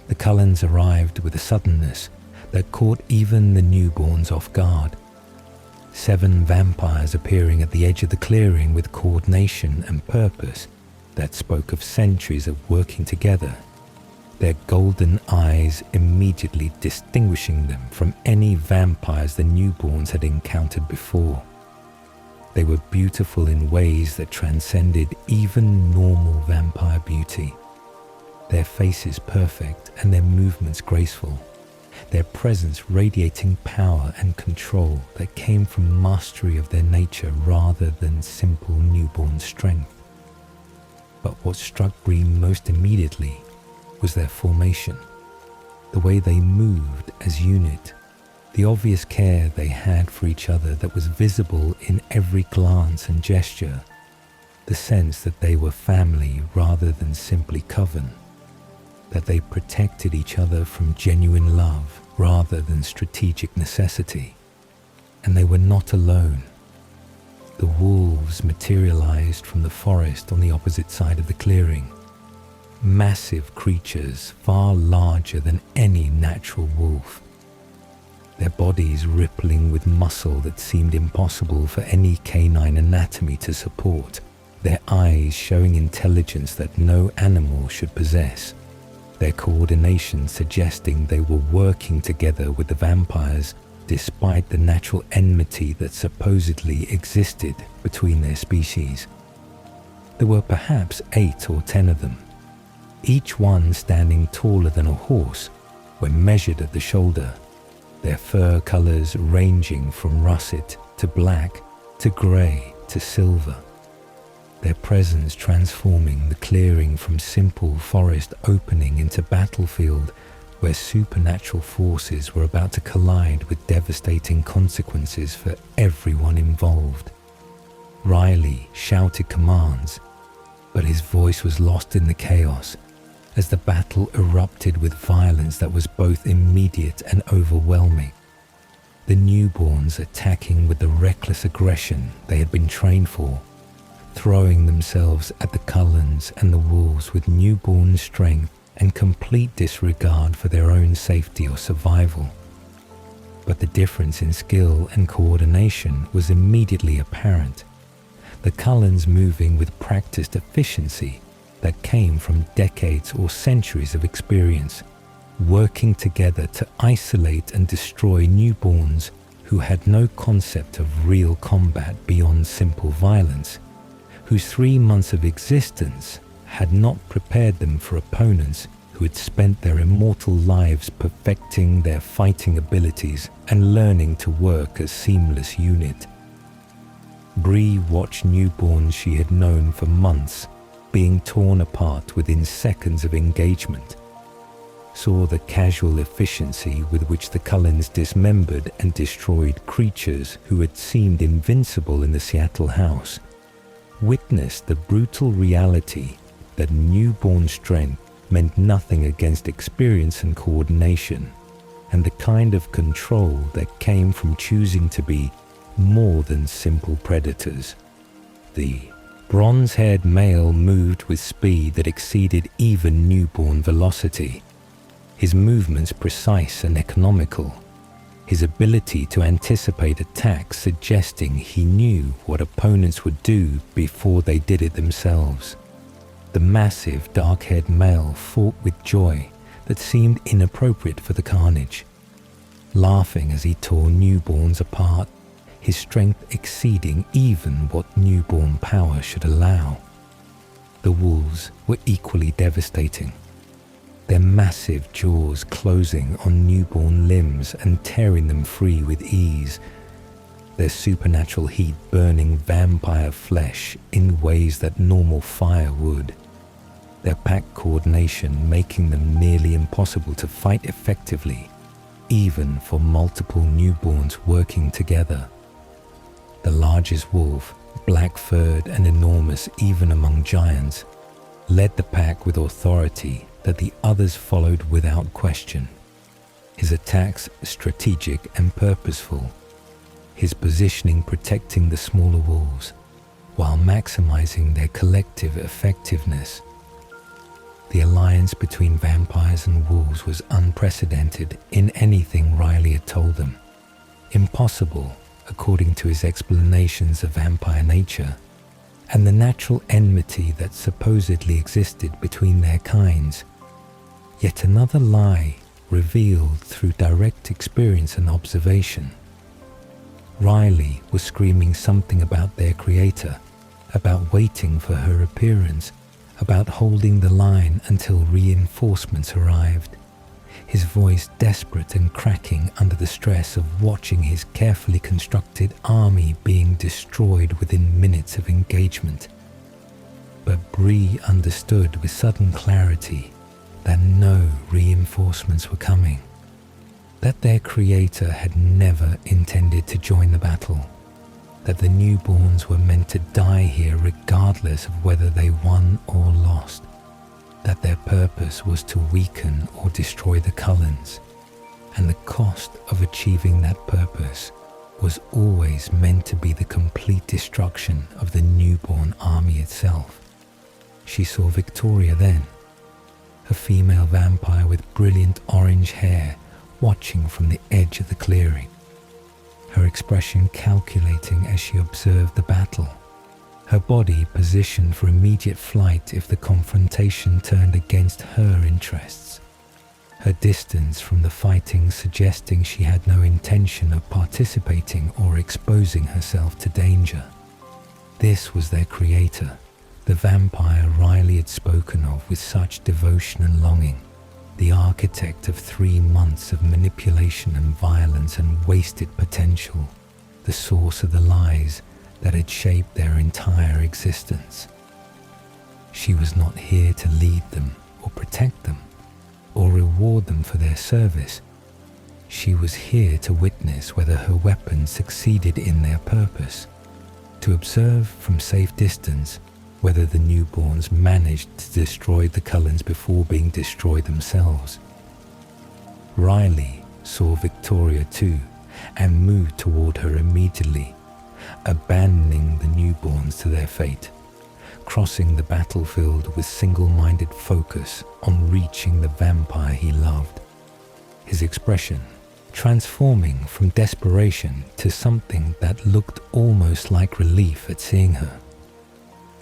The Cullens arrived with a suddenness that caught even the newborns off guard. 7 vampires appearing at the edge of the clearing with coordination and purpose that spoke of centuries of working together, their golden eyes immediately distinguishing them from any vampires the newborns had encountered before. They were beautiful in ways that transcended even normal vampire beauty. Their faces perfect and their movements graceful, their presence radiating power and control that came from mastery of their nature rather than simple newborn strength. But what struck Bree most immediately was their formation, the way they moved as unit, the obvious care they had for each other that was visible in every glance and gesture, the sense that they were family rather than simply coven, that they protected each other from genuine love rather than strategic necessity. And they were not alone. The wolves materialized from the forest on the opposite side of the clearing. Massive creatures far larger than any natural wolf. Their bodies rippling with muscle that seemed impossible for any canine anatomy to support. Their eyes showing intelligence that no animal should possess. Their coordination suggesting they were working together with the vampires despite the natural enmity that supposedly existed between their species. There were perhaps 8 or 10 of them, each one standing taller than a horse when measured at the shoulder, their fur colors ranging from russet to black to grey to silver, their presence transforming the clearing from simple forest opening into battlefield where supernatural forces were about to collide with devastating consequences for everyone involved. Riley shouted commands, but his voice was lost in the chaos as the battle erupted with violence that was both immediate and overwhelming. The newborns attacking with the reckless aggression they had been trained for, throwing themselves at the Cullens and the wolves with newborn strength and complete disregard for their own safety or survival. But the difference in skill and coordination was immediately apparent. The Cullens moving with practiced efficiency that came from decades or centuries of experience, working together to isolate and destroy newborns who had no concept of real combat beyond simple violence, whose 3 months of existence had not prepared them for opponents who had spent their immortal lives perfecting their fighting abilities and learning to work as seamless unit. Bree watched newborns she had known for months being torn apart within seconds of engagement, saw the casual efficiency with which the Cullens dismembered and destroyed creatures who had seemed invincible in the Seattle house, witnessed the brutal reality that newborn strength meant nothing against experience and coordination, and the kind of control that came from choosing to be more than simple predators. The bronze-haired male moved with speed that exceeded even newborn velocity, his movements precise and economical, his ability to anticipate attacks suggesting he knew what opponents would do before they did it themselves. The massive dark-haired male fought with joy that seemed inappropriate for the carnage, laughing as he tore newborns apart, his strength exceeding even what newborn power should allow. The wolves were equally devastating, their massive jaws closing on newborn limbs and tearing them free with ease, their supernatural heat burning vampire flesh in ways that normal fire would, their pack coordination making them nearly impossible to fight effectively, even for multiple newborns working together. The largest wolf, black-furred and enormous even among giants, led the pack with authority that the others followed without question. His attacks strategic and purposeful, his positioning protecting the smaller wolves, while maximizing their collective effectiveness. The alliance between vampires and wolves was unprecedented in anything Riley had told them. Impossible, according to his explanations of vampire nature, and the natural enmity that supposedly existed between their kinds. Yet another lie revealed through direct experience and observation. Riley was screaming something about their creator, about waiting for her appearance, about holding the line until reinforcements arrived, his voice desperate and cracking under the stress of watching his carefully constructed army being destroyed within minutes of engagement. But Bree understood with sudden clarity that no reinforcements were coming, that their creator had never intended to join the battle, that the newborns were meant to die here regardless of whether they won or lost, that their purpose was to weaken or destroy the Cullens, and the cost of achieving that purpose was always meant to be the complete destruction of the newborn army itself. She saw Victoria then, a female vampire with brilliant orange hair watching from the edge of the clearing, her expression calculating as she observed the battle, her body positioned for immediate flight if the confrontation turned against her interests. her distance from the fighting suggesting she had no intention of participating or exposing herself to danger. This was their creator, the vampire Riley had spoken of with such devotion and longing, the architect of 3 months of manipulation and violence and wasted potential, the source of the lies that had shaped their entire existence. She was not here to lead them or protect them or reward them for their service. She was here to witness whether her weapons succeeded in their purpose, to observe from safe distance whether the newborns managed to destroy the Cullens before being destroyed themselves. Riley saw Victoria too and moved toward her immediately, abandoning the newborns to their fate, crossing the battlefield with single-minded focus on reaching the vampire he loved. His expression transforming from desperation to something that looked almost like relief at seeing her.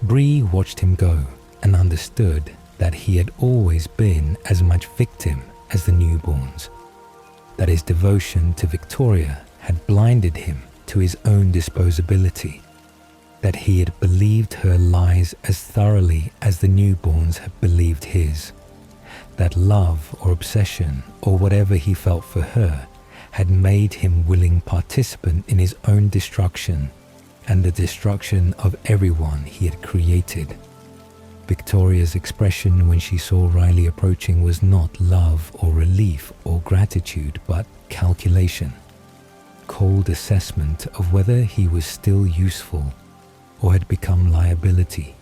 Bree watched him go and understood that he had always been as much victim as the newborns, that his devotion to Victoria had blinded him to his own disposability, that he had believed her lies as thoroughly as the newborns had believed his, that love or obsession or whatever he felt for her had made him willing participant in his own destruction and the destruction of everyone he had created. Victoria's expression when she saw Riley approaching was not love or relief or gratitude, but calculation, cold assessment of whether he was still useful or had become liability,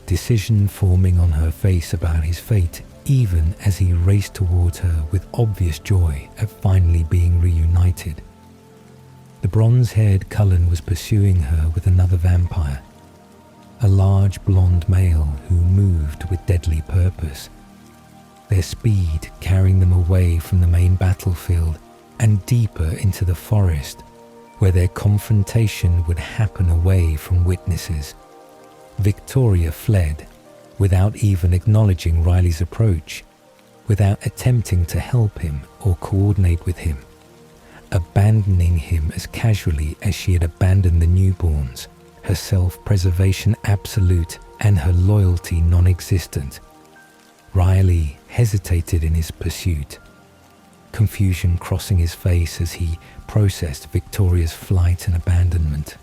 decision forming on her face about his fate even as he raced towards her with obvious joy at finally being reunited. The bronze-haired Cullen was pursuing her with another vampire, a large blonde male who moved with deadly purpose, their speed carrying them away from the main battlefield and deeper into the forest, where their confrontation would happen away from witnesses. Victoria fled, without even acknowledging Riley's approach, without attempting to help him or coordinate with him, abandoning him as casually as she had abandoned the newborns, her self-preservation absolute and her loyalty non-existent. Riley hesitated in his pursuit, confusion crossing his face as he processed Victoria's flight and abandonment.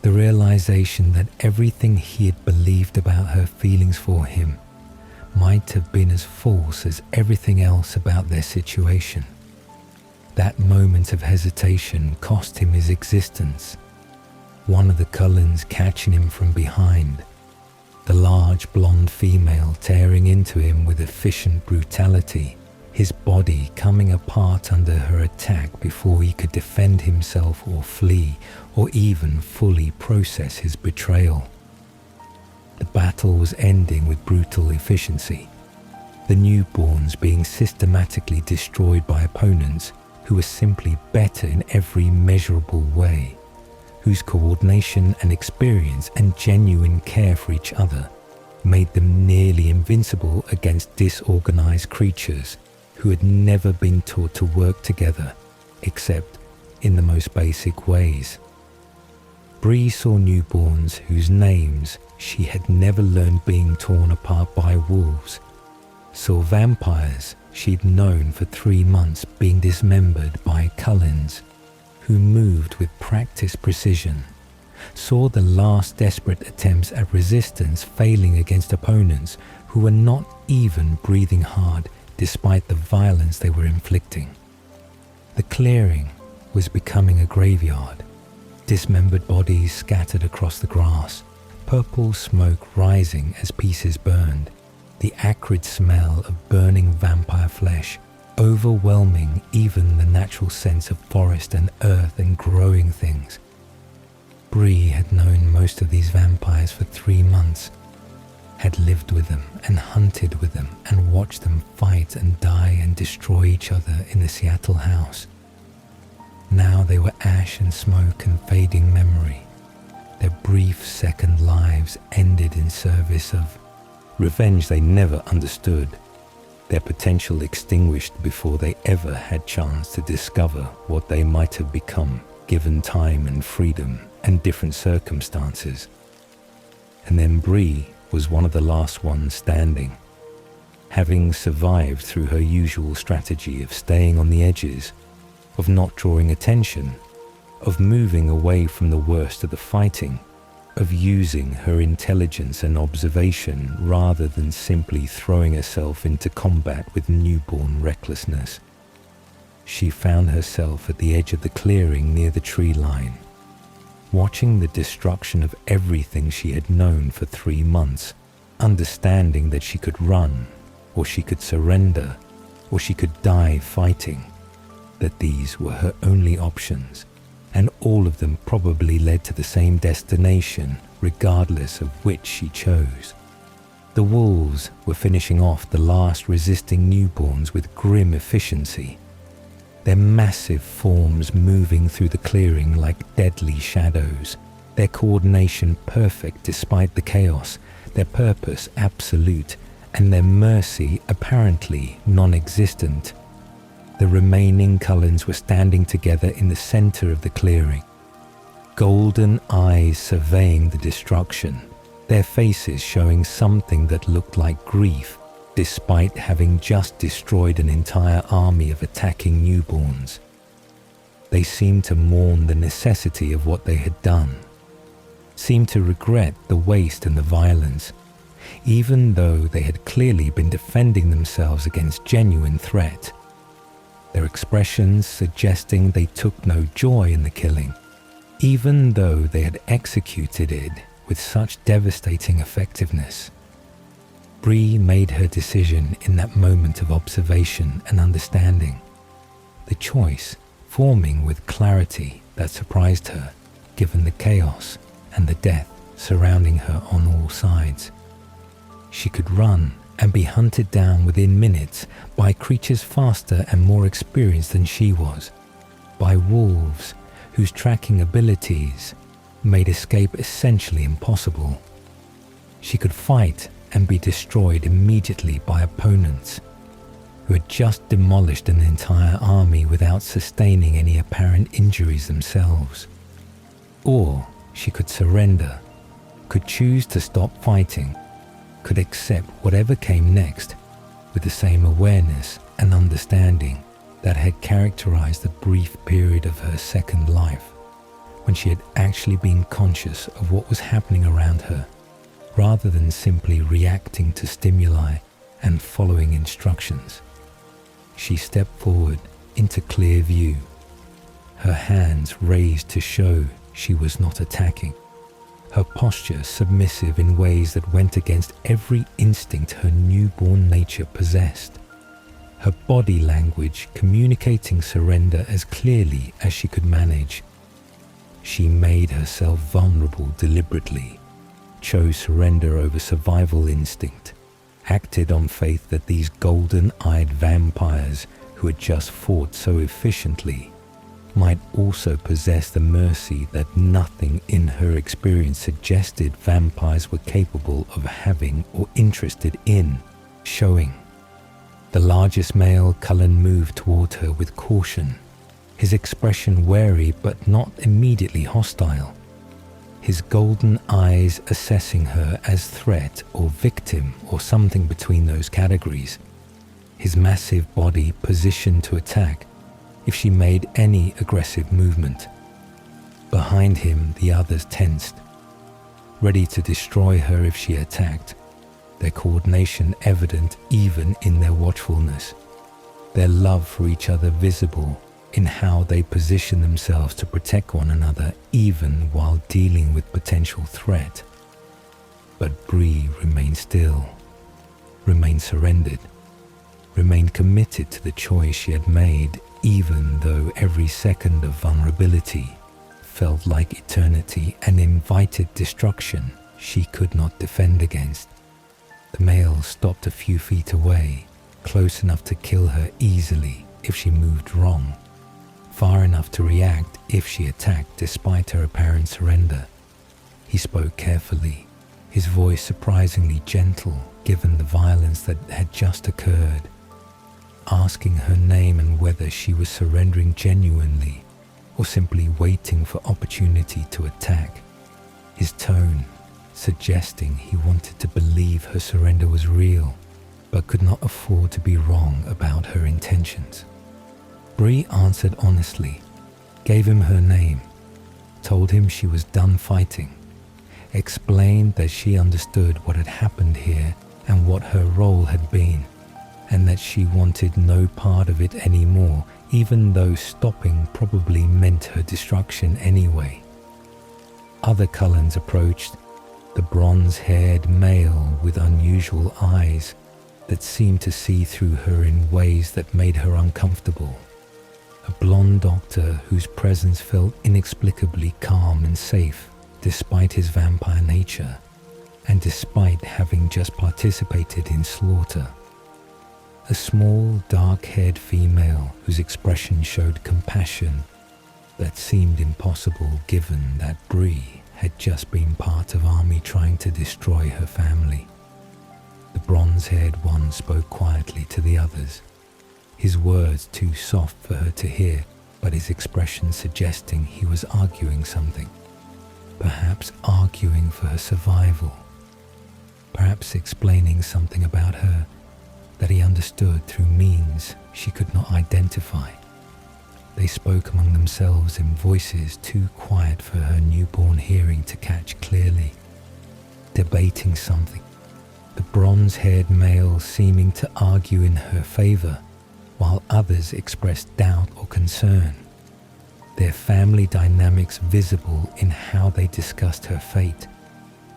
The realization that everything he had believed about her feelings for him might have been as false as everything else about their situation. That moment of hesitation cost him his existence. One of the Cullens catching him from behind, the large blonde female tearing into him with efficient brutality, his body coming apart under her attack before he could defend himself or flee or even fully process his betrayal. The battle was ending with brutal efficiency, the newborns being systematically destroyed by opponents who were simply better in every measurable way, whose coordination and experience and genuine care for each other made them nearly invincible against disorganized creatures who had never been taught to work together except in the most basic ways. Bree saw newborns whose names she had never learned being torn apart by wolves, saw vampires she'd known for 3 months being dismembered by Cullens who moved with practiced precision, saw the last desperate attempts at resistance failing against opponents who were not even breathing hard despite the violence they were inflicting. The clearing was becoming a graveyard, dismembered bodies scattered across the grass, purple smoke rising as pieces burned, the acrid smell of burning vampire flesh overwhelming even the natural sense of forest and earth and growing things. Bree had known most of these vampires for 3 months, had lived with them and hunted with them and watched them fight and die and destroy each other in the Seattle house. Now they were ash and smoke and fading memory. Their brief second lives ended in service of revenge they never understood. their potential extinguished before they ever had chance to discover what they might have become given time and freedom and different circumstances. And then Bree was one of the last ones standing, having survived through her usual strategy of staying on the edges, of not drawing attention, of moving away from the worst of the fighting, of using her intelligence and observation rather than simply throwing herself into combat with newborn recklessness. She found herself at the edge of the clearing near the tree line, watching the destruction of everything she had known for 3 months, understanding that she could run, or she could surrender, or she could die fighting, that these were her only options, and all of them probably led to the same destination, regardless of which she chose. The wolves were finishing off the last resisting newborns with grim efficiency, their massive forms moving through the clearing like deadly shadows, their coordination perfect despite the chaos, their purpose absolute, and their mercy apparently non-existent. The remaining Cullens were standing together in the center of the clearing, golden eyes surveying the destruction, their faces showing something that looked like grief, despite having just destroyed an entire army of attacking newborns. They seemed to mourn the necessity of what they had done, seemed to regret the waste and the violence, even though they had clearly been defending themselves against genuine threat. Their expressions suggesting they took no joy in the killing, even though they had executed it with such devastating effectiveness. Bree made her decision in that moment of observation and understanding, the choice forming with clarity that surprised her, given the chaos and the death surrounding her on all sides. She could run and be hunted down within minutes by creatures faster and more experienced than she was, by wolves whose tracking abilities made escape essentially impossible. She could fight and be destroyed immediately by opponents who had just demolished an entire army without sustaining any apparent injuries themselves. Or she could surrender, could choose to stop fighting, could accept whatever came next with the same awareness and understanding that had characterized the brief period of her second life, when she had actually been conscious of what was happening around her, rather than simply reacting to stimuli and following instructions. She stepped forward into clear view, her hands raised to show she was not attacking, her posture submissive in ways that went against every instinct her newborn nature possessed, her body language communicating surrender as clearly as she could manage. She made herself vulnerable deliberately, chose surrender over survival instinct, acted on faith that these golden-eyed vampires who had just fought so efficiently might also possess the mercy that nothing in her experience suggested vampires were capable of having or interested in showing. The largest male Cullen moved toward her with caution, his expression wary but not immediately hostile, his golden eyes assessing her as threat or victim or something between those categories, his massive body positioned to attack if she made any aggressive movement. Behind him, the others tensed, ready to destroy her if she attacked, their coordination evident even in their watchfulness, their love for each other visible in how they position themselves to protect one another even while dealing with potential threat. But Bree remained still, remained surrendered, remained committed to the choice she had made, even though every second of vulnerability felt like eternity and invited destruction she could not defend against. The male stopped a few feet away, close enough to kill her easily if she moved wrong, far enough to react if she attacked despite her apparent surrender. He spoke carefully, his voice surprisingly gentle given the violence that had just occurred, asking her name and whether she was surrendering genuinely or simply waiting for opportunity to attack, his tone suggesting he wanted to believe her surrender was real but could not afford to be wrong about her intentions. Bree answered honestly, gave him her name, told him she was done fighting, explained that she understood what had happened here and what her role had been, and that she wanted no part of it anymore, even though stopping probably meant her destruction anyway. Other Cullens approached, the bronze-haired male with unusual eyes that seemed to see through her in ways that made her uncomfortable. A blonde doctor whose presence felt inexplicably calm and safe despite his vampire nature, and despite having just participated in slaughter. A small, dark-haired female whose expression showed compassion that seemed impossible given that Bree had just been part of army trying to destroy her family. The bronze-haired one spoke quietly to the others, his words too soft for her to hear, but his expression suggesting he was arguing something. Perhaps arguing for her survival. Perhaps explaining something about her that he understood through means she could not identify. They spoke among themselves in voices too quiet for her newborn hearing to catch clearly, debating something, the bronze-haired male seeming to argue in her favor, while others expressed doubt or concern, their family dynamics visible in how they discussed her fate,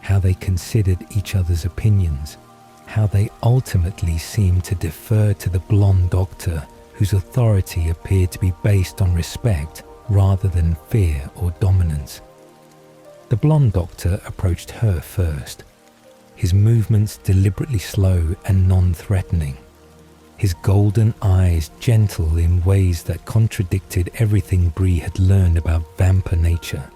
how they considered each other's opinions, how they ultimately seemed to defer to the blonde doctor whose authority appeared to be based on respect rather than fear or dominance. The blonde doctor approached her first, his movements deliberately slow and non-threatening, his golden eyes gentle in ways that contradicted everything Bree had learned about vampire nature,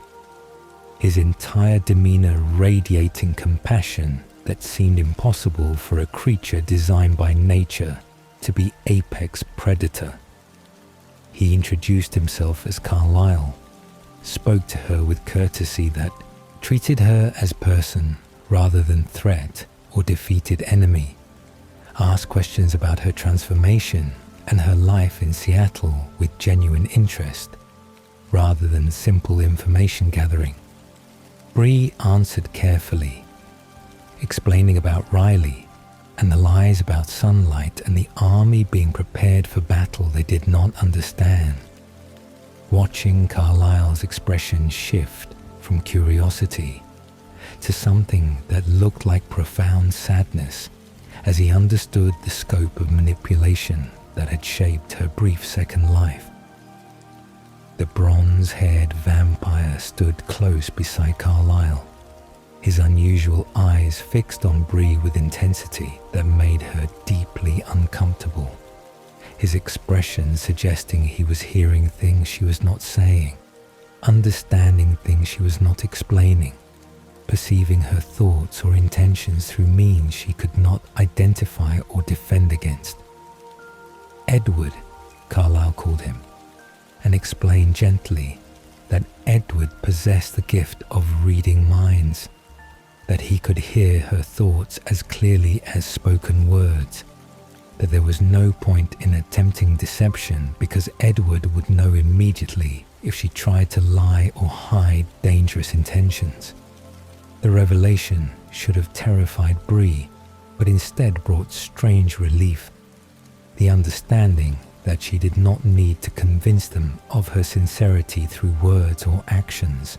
his entire demeanor radiating compassion that seemed impossible for a creature designed by nature to be apex predator. He introduced himself as Carlyle, spoke to her with courtesy that treated her as person rather than threat or defeated enemy, asked questions about her transformation and her life in Seattle with genuine interest, rather than simple information gathering. Bree answered carefully, explaining about Riley and the lies about sunlight and the army being prepared for battle they did not understand. Watching Carlyle's expression shift from curiosity to something that looked like profound sadness as he understood the scope of manipulation that had shaped her brief second life. The bronze-haired vampire stood close beside Carlyle, his unusual eyes fixed on Bree with intensity that made her deeply uncomfortable, his expression suggesting he was hearing things she was not saying, understanding things she was not explaining, perceiving her thoughts or intentions through means she could not identify or defend against. Edward, Carlyle called him, and explained gently that Edward possessed the gift of reading minds, that he could hear her thoughts as clearly as spoken words, that there was no point in attempting deception because Edward would know immediately if she tried to lie or hide dangerous intentions. The revelation should have terrified Bree, but instead brought strange relief. The understanding that she did not need to convince them of her sincerity through words or actions,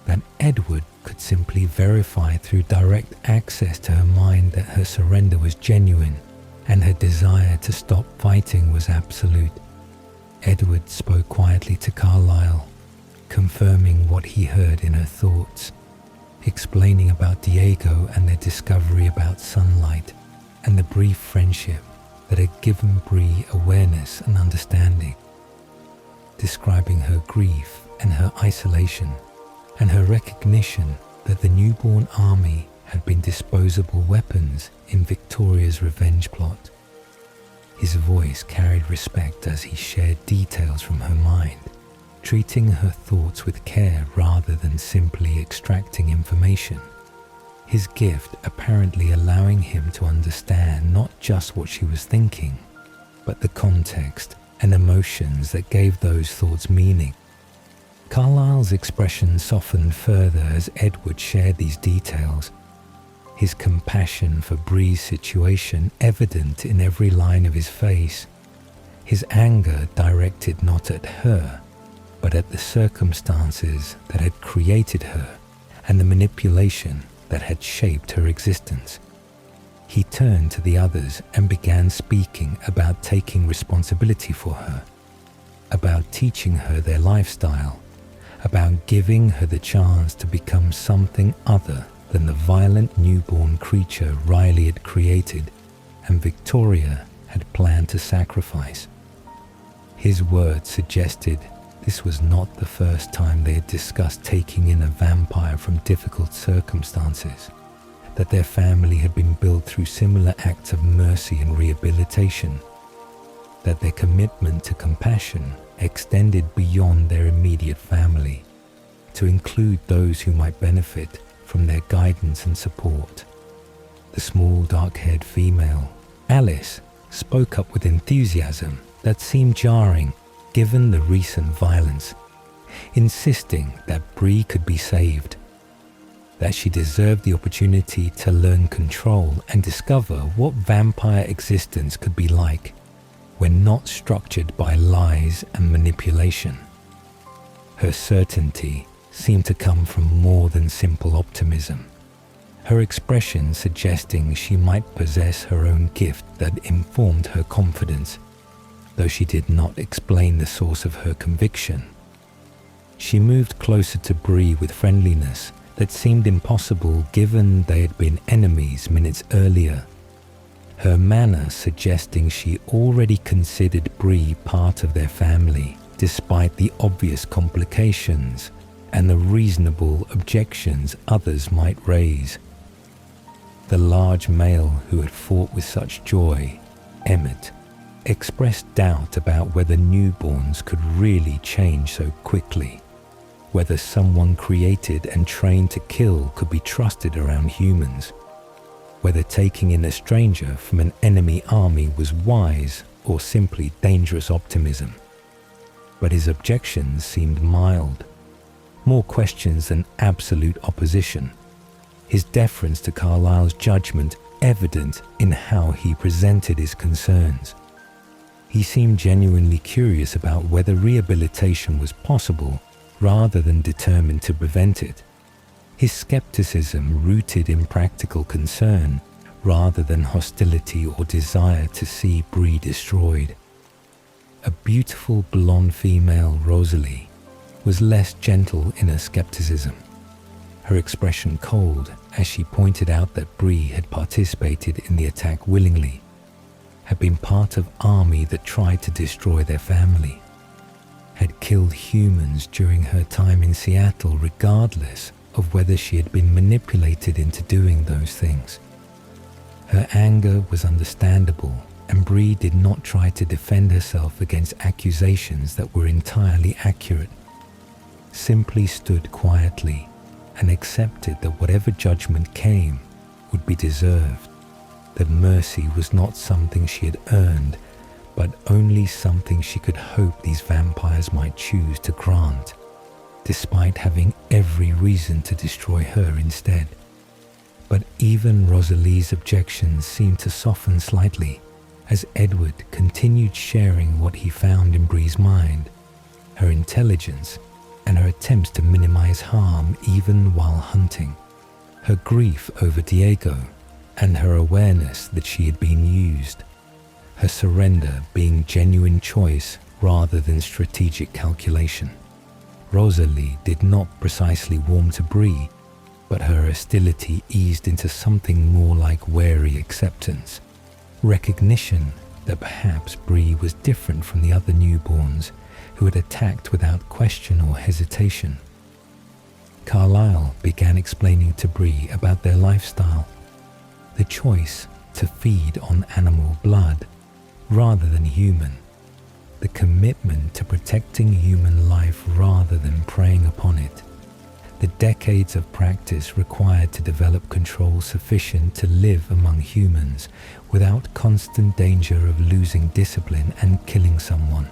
that Edward could simply verify through direct access to her mind that her surrender was genuine and her desire to stop fighting was absolute. Edward spoke quietly to Carlyle, confirming what he heard in her thoughts, explaining about Diego and their discovery about sunlight and the brief friendship that had given Bree awareness and understanding, describing her grief and her isolation and her recognition that the newborn army had been disposable weapons in Victoria's revenge plot. His voice carried respect as he shared details from her mind, treating her thoughts with care rather than simply extracting information. His gift apparently allowing him to understand not just what she was thinking, but the context and emotions that gave those thoughts meaning. Carlyle's expression softened further as Edward shared these details, his compassion for Bree's situation evident in every line of his face, his anger directed not at her, but at the circumstances that had created her and the manipulation that had shaped her existence. He turned to the others and began speaking about taking responsibility for her, about teaching her their lifestyle, about giving her the chance to become something other than the violent newborn creature Riley had created and Victoria had planned to sacrifice. His words suggested this was not the first time they had discussed taking in a vampire from difficult circumstances, that their family had been built through similar acts of mercy and rehabilitation, that their commitment to compassion extended beyond their immediate family, to include those who might benefit from their guidance and support. The small dark-haired female, Alice, spoke up with enthusiasm that seemed jarring given the recent violence, insisting that Bree could be saved, that she deserved the opportunity to learn control and discover what vampire existence could be like when not structured by lies and manipulation. Her certainty seemed to come from more than simple optimism, her expression suggesting she might possess her own gift that informed her confidence, though she did not explain the source of her conviction. She moved closer to Bree with friendliness that seemed impossible given they had been enemies minutes earlier, her manner suggesting she already considered Bree part of their family, despite the obvious complications and the reasonable objections others might raise. The large male who had fought with such joy, Emmett, expressed doubt about whether newborns could really change so quickly, whether someone created and trained to kill could be trusted around humans, whether taking in a stranger from an enemy army was wise or simply dangerous optimism. But his objections seemed mild, more questions than absolute opposition, his deference to Carlyle's judgment evident in how he presented his concerns. He seemed genuinely curious about whether rehabilitation was possible rather than determined to prevent it. His skepticism rooted in practical concern rather than hostility or desire to see Bree destroyed. A beautiful blonde female, Rosalie, was less gentle in her skepticism, her expression cold as she pointed out that Bree had participated in the attack willingly, had been part of army that tried to destroy their family, had killed humans during her time in Seattle regardless of whether she had been manipulated into doing those things. Her anger was understandable, and Bree did not try to defend herself against accusations that were entirely accurate, simply stood quietly and accepted that whatever judgment came would be deserved, that mercy was not something she had earned, but only something she could hope these vampires might choose to grant, despite having every reason to destroy her instead. But even Rosalie's objections seemed to soften slightly as Edward continued sharing what he found in Bree's mind, her intelligence, and her attempts to minimize harm even while hunting, her grief over Diego, and her awareness that she had been used, her surrender being genuine choice rather than strategic calculation. Rosalie did not precisely warm to Bree, but her hostility eased into something more like wary acceptance, recognition that perhaps Bree was different from the other newborns who had attacked without question or hesitation. Carlyle began explaining to Bree about their lifestyle, the choice to feed on animal blood, rather than human. The commitment to protecting human life rather than preying upon it. The decades of practice required to develop control sufficient to live among humans without constant danger of losing discipline and killing someone.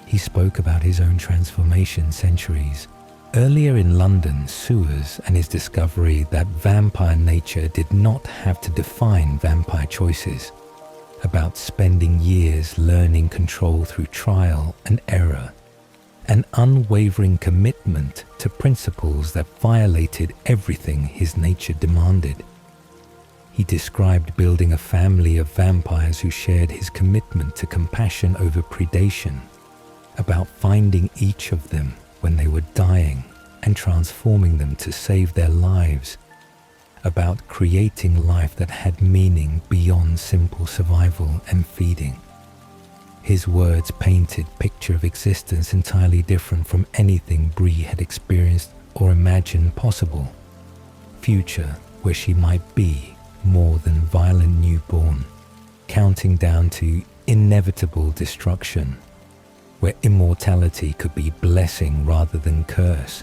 He spoke about his own transformation centuries earlier in London, Soothes, and his discovery that vampire nature did not have to define vampire choices, about spending years learning control through trial and error, an unwavering commitment to principles that violated everything his nature demanded. He described building a family of vampires who shared his commitment to compassion over predation, about finding each of them when they were dying and transforming them to save their lives, about creating life that had meaning beyond simple survival and feeding. His words painted a picture of existence entirely different from anything Bree had experienced or imagined possible. Future where she might be more than violent newborn, counting down to inevitable destruction, where immortality could be blessing rather than curse,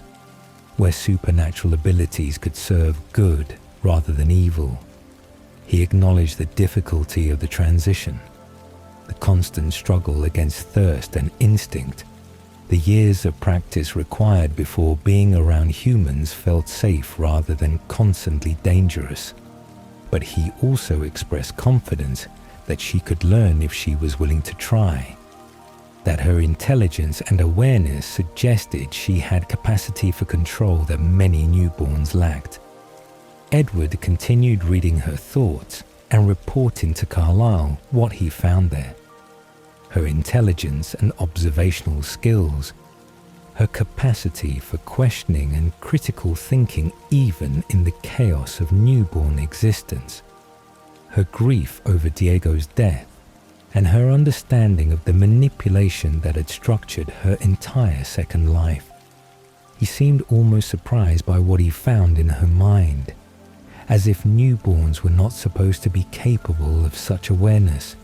where supernatural abilities could serve good rather than evil. He acknowledged the difficulty of the transition, the constant struggle against thirst and instinct, the years of practice required before being around humans felt safe rather than constantly dangerous. But he also expressed confidence that she could learn if she was willing to try, that her intelligence and awareness suggested she had capacity for control that many newborns lacked. Edward continued reading her thoughts and reporting to Carlyle what he found there. Her intelligence and observational skills, her capacity for questioning and critical thinking even in the chaos of newborn existence, her grief over Diego's death, and her understanding of the manipulation that had structured her entire second life. He seemed almost surprised by what he found in her mind, as if newborns were not supposed to be capable of such awareness,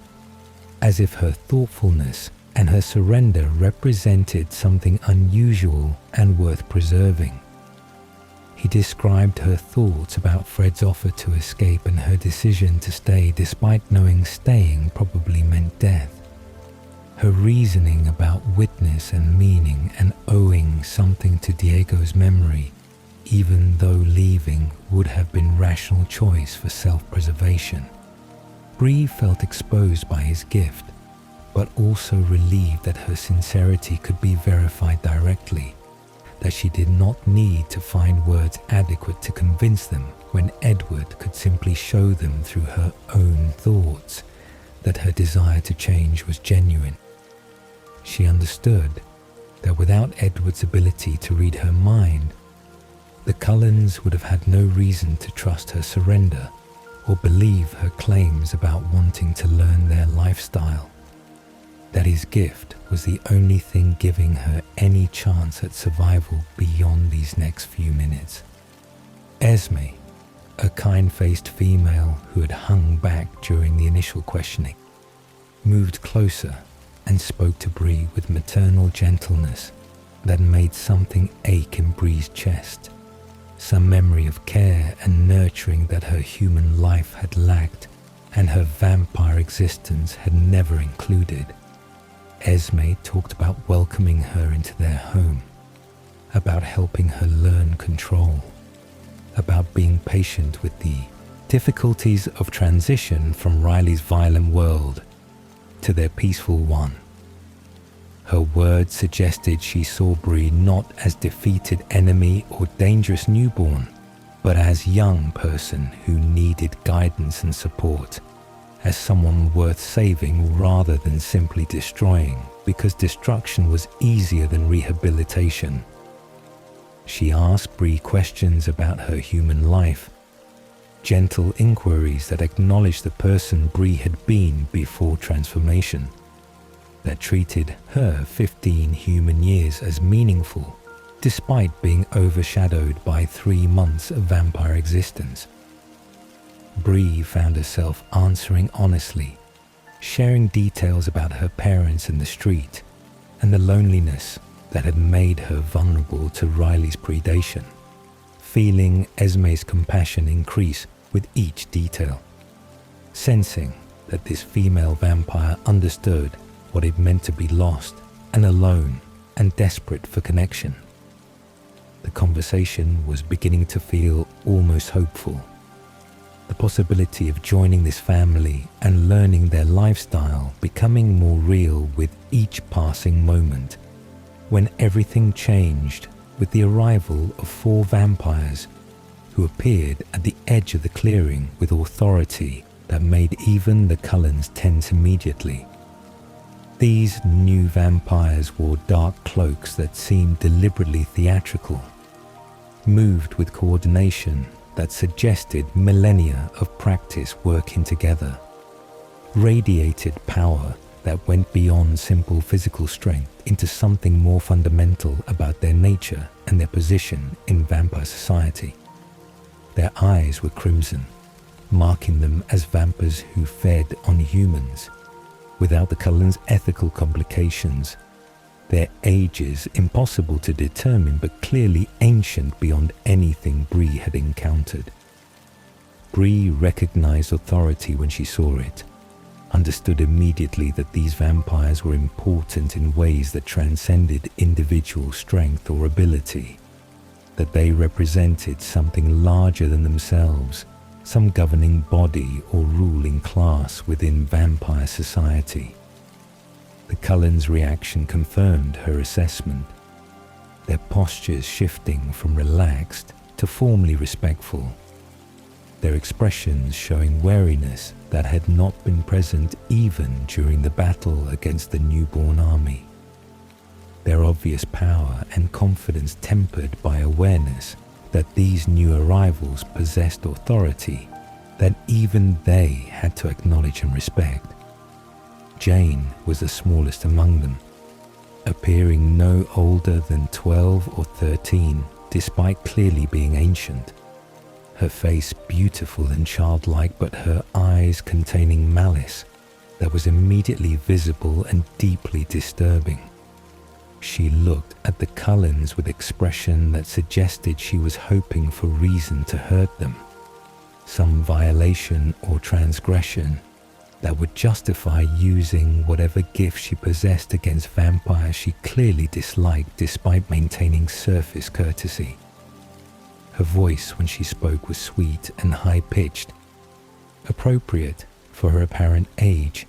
as if her thoughtfulness and her surrender represented something unusual and worth preserving. He described her thoughts about Fred's offer to escape and her decision to stay despite knowing staying probably meant death. Her reasoning about witness and meaning and owing something to Diego's memory, even though leaving would have been rational choice for self-preservation. Bree felt exposed by his gift, but also relieved that her sincerity could be verified directly, that she did not need to find words adequate to convince them when Edward could simply show them through her own thoughts that her desire to change was genuine. She understood that without Edward's ability to read her mind, the Cullens would have had no reason to trust her surrender or believe her claims about wanting to learn their lifestyle, that his gift was the only thing giving her any chance at survival beyond these next few minutes. Esme, a kind-faced female who had hung back during the initial questioning, moved closer and spoke to Bree with maternal gentleness that made something ache in Bree's chest, some memory of care and nurturing that her human life had lacked and her vampire existence had never included. Esme talked about welcoming her into their home, about helping her learn control, about being patient with the difficulties of transition from Riley's violent world to their peaceful one. Her words suggested she saw Bree not as defeated enemy or dangerous newborn, but as young person who needed guidance and support, as someone worth saving rather than simply destroying, because destruction was easier than rehabilitation. She asked Bree questions about her human life, gentle inquiries that acknowledged the person Bree had been before transformation, that treated her 15 human years as meaningful, despite being overshadowed by 3 months of vampire existence. Bree found herself answering honestly, sharing details about her parents and the street, and the loneliness that had made her vulnerable to Riley's predation, feeling Esme's compassion increase with each detail, sensing that this female vampire understood what it meant to be lost and alone and desperate for connection. The conversation was beginning to feel almost hopeful. The possibility of joining this family and learning their lifestyle becoming more real with each passing moment, when everything changed with the arrival of 4 vampires who appeared at the edge of the clearing with authority that made even the Cullens tense immediately. These new vampires wore dark cloaks that seemed deliberately theatrical, moved with coordination that suggested millennia of practice working together, radiated power that went beyond simple physical strength into something more fundamental about their nature and their position in vampire society. Their eyes were crimson, marking them as vampires who fed on humans, without the Cullens' ethical complications. Their ages impossible to determine, but clearly ancient beyond anything Bree had encountered. Bree recognized authority when she saw it, understood immediately that these vampires were important in ways that transcended individual strength or ability, that they represented something larger than themselves, some governing body or ruling class within vampire society. The Cullens' reaction confirmed her assessment, their postures shifting from relaxed to formally respectful, their expressions showing wariness that had not been present even during the battle against the newborn army, their obvious power and confidence tempered by awareness that these new arrivals possessed authority that even they had to acknowledge and respect. Jane was the smallest among them, appearing no older than 12 or 13, despite clearly being ancient. Her face beautiful and childlike, but her eyes containing malice that was immediately visible and deeply disturbing. She looked at the Cullens with expression that suggested she was hoping for reason to hurt them, some violation or transgression that would justify using whatever gift she possessed against vampires she clearly disliked despite maintaining surface courtesy. Her voice when she spoke was sweet and high-pitched, appropriate for her apparent age,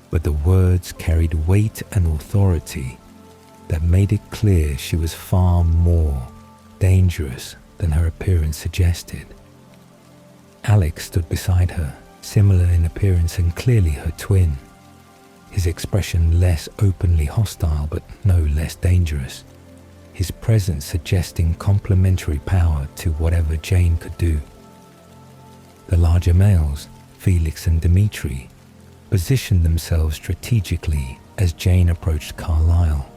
but the words carried weight and authority that made it clear she was far more dangerous than her appearance suggested. Alex stood beside her, similar in appearance and clearly her twin, his expression less openly hostile but no less dangerous, his presence suggesting complementary power to whatever Jane could do. The larger males, Felix and Dimitri, positioned themselves strategically as Jane approached Carlisle,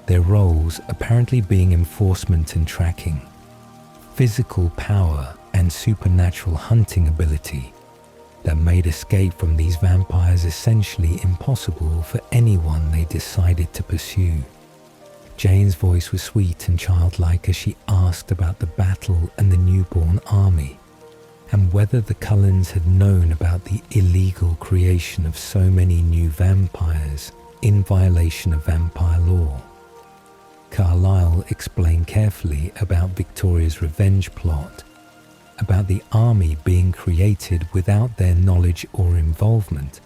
their roles apparently being enforcement and tracking, physical power and supernatural hunting ability that made escape from these vampires essentially impossible for anyone they decided to pursue. Jane's voice was sweet and childlike as she asked about the battle and the newborn army, and whether the Cullens had known about the illegal creation of so many new vampires in violation of vampire law. Carlisle explained carefully about Victoria's revenge plot, about the army being created without their knowledge or involvement,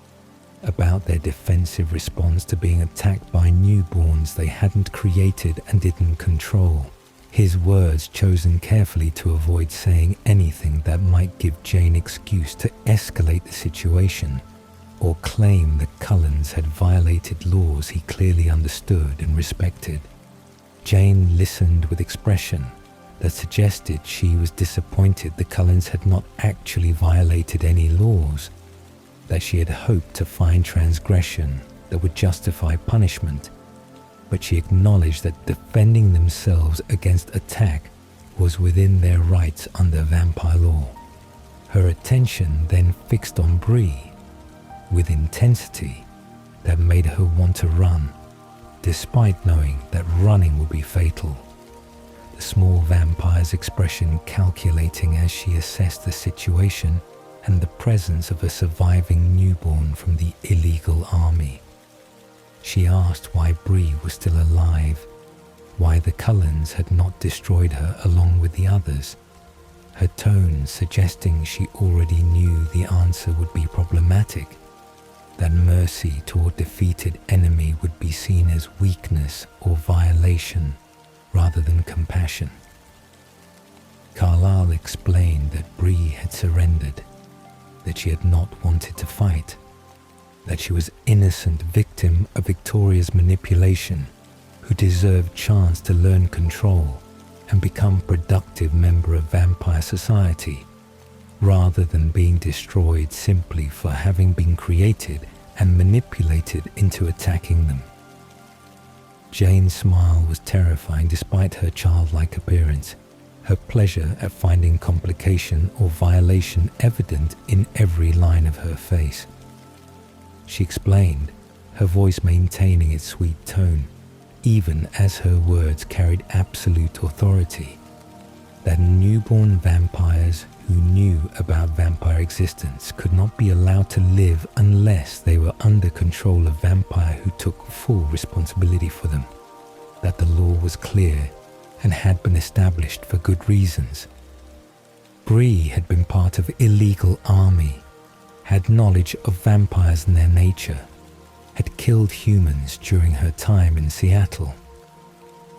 about their defensive response to being attacked by newborns they hadn't created and didn't control. His words chosen carefully to avoid saying anything that might give Jane excuse to escalate the situation or claim the Cullens had violated laws he clearly understood and respected. Jane listened with expression that suggested she was disappointed the Cullens had not actually violated any laws, that she had hoped to find transgression that would justify punishment, but she acknowledged that defending themselves against attack was within their rights under vampire law. Her attention then fixed on Bree, with intensity that made her want to run, despite knowing that running would be fatal. The small vampire's expression calculating as she assessed the situation and the presence of a surviving newborn from the illegal army. She asked why Bree was still alive, why the Cullens had not destroyed her along with the others, her tone suggesting she already knew the answer would be problematic, that mercy toward defeated enemy would be seen as weakness or violation rather than compassion. Carlyle explained that Bree had surrendered, that she had not wanted to fight, that she was innocent victim of Victoria's manipulation who deserved chance to learn control and become productive member of vampire society, rather than being destroyed simply for having been created and manipulated into attacking them. Jane's smile was terrifying despite her childlike appearance, her pleasure at finding complication or violation evident in every line of her face. She explained, her voice maintaining its sweet tone, even as her words carried absolute authority, that newborn vampires who knew about vampire existence could not be allowed to live unless they were under control of vampire who took full responsibility for them, that the law was clear and had been established for good reasons. Bree had been part of illegal army, had knowledge of vampires and their nature, had killed humans during her time in Seattle.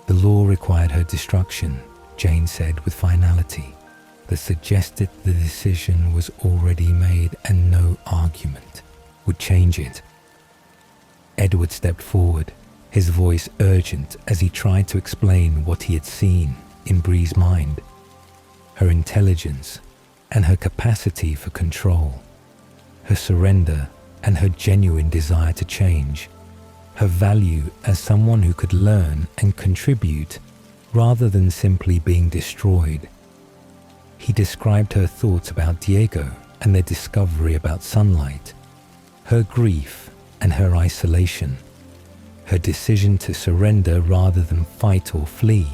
The law required her destruction, Jane said with finality, that suggested the decision was already made and no argument would change it. Edward stepped forward, his voice urgent as he tried to explain what he had seen in Bree's mind, her intelligence and her capacity for control, her surrender and her genuine desire to change, her value as someone who could learn and contribute rather than simply being destroyed. He described her thoughts about Diego and their discovery about sunlight, her grief and her isolation, her decision to surrender rather than fight or flee,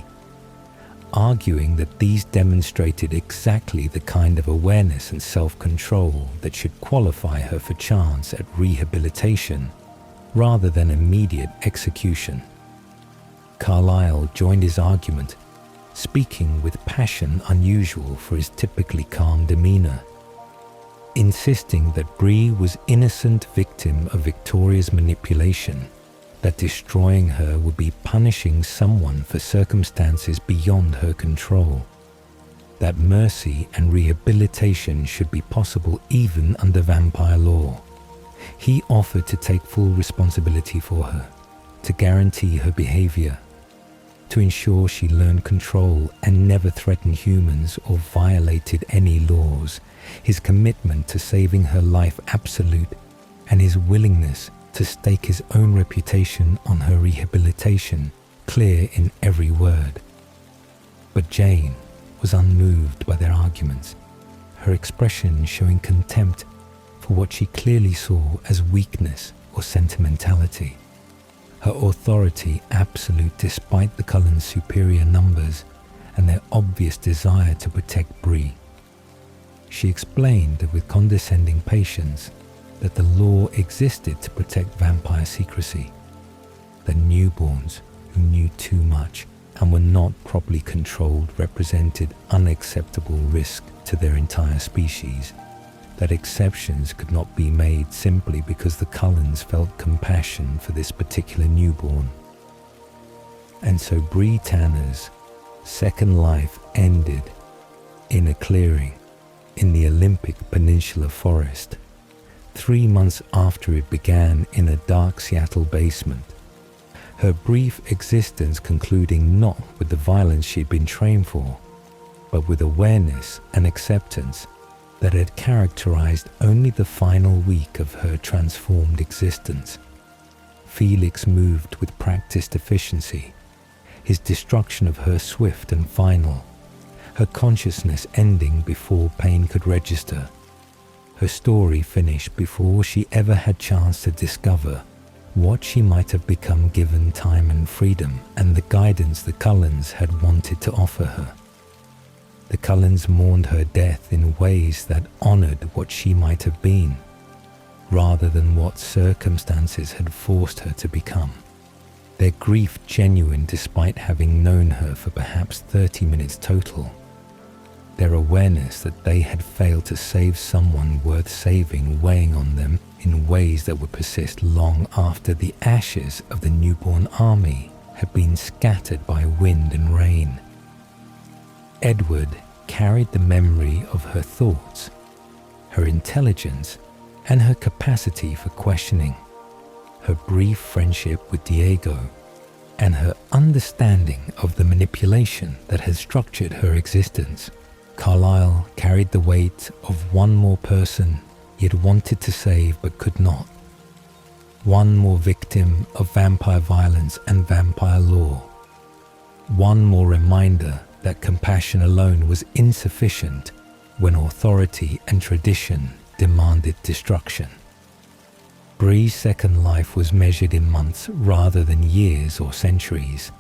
arguing that these demonstrated exactly the kind of awareness and self-control that should qualify her for chance at rehabilitation rather than immediate execution. Carlyle joined his argument, speaking with passion unusual for his typically calm demeanor, insisting that Bree was innocent victim of Victoria's manipulation, that destroying her would be punishing someone for circumstances beyond her control, that mercy and rehabilitation should be possible even under vampire law. He offered to take full responsibility for her, to guarantee her behavior, to ensure she learned control and never threatened humans or violated any laws, his commitment to saving her life absolute, and his willingness to stake his own reputation on her rehabilitation, clear in every word. But Jane was unmoved by their arguments, her expression showing contempt for what she clearly saw as weakness or sentimentality, her authority absolute despite the Cullens' superior numbers and their obvious desire to protect Bree. She explained with condescending patience that the law existed to protect vampire secrecy, that newborns who knew too much and were not properly controlled represented unacceptable risk to their entire species, that exceptions could not be made simply because the Cullens felt compassion for this particular newborn. And so Bree Tanner's second life ended in a clearing in the Olympic Peninsula forest, 3 months after it began in a dark Seattle basement, her brief existence concluding not with the violence she had been trained for, but with awareness and acceptance that had characterized only the final week of her transformed existence. Felix moved with practiced efficiency, his destruction of her swift and final, her consciousness ending before pain could register. Her story finished before she ever had chance to discover what she might have become given time and freedom and the guidance the Cullens had wanted to offer her. The Cullens mourned her death in ways that honored what she might have been, rather than what circumstances had forced her to become. Their grief genuine despite having known her for perhaps 30 minutes total. Their awareness that they had failed to save someone worth saving weighing on them in ways that would persist long after the ashes of the newborn army had been scattered by wind and rain. Edward carried the memory of her thoughts, her intelligence, and her capacity for questioning, her brief friendship with Diego, and her understanding of the manipulation that had structured her existence. Carlyle carried the weight of one more person he had wanted to save but could not. One more victim of vampire violence and vampire law. One more reminder that compassion alone was insufficient when authority and tradition demanded destruction. Bree's second life was measured in months rather than years or centuries,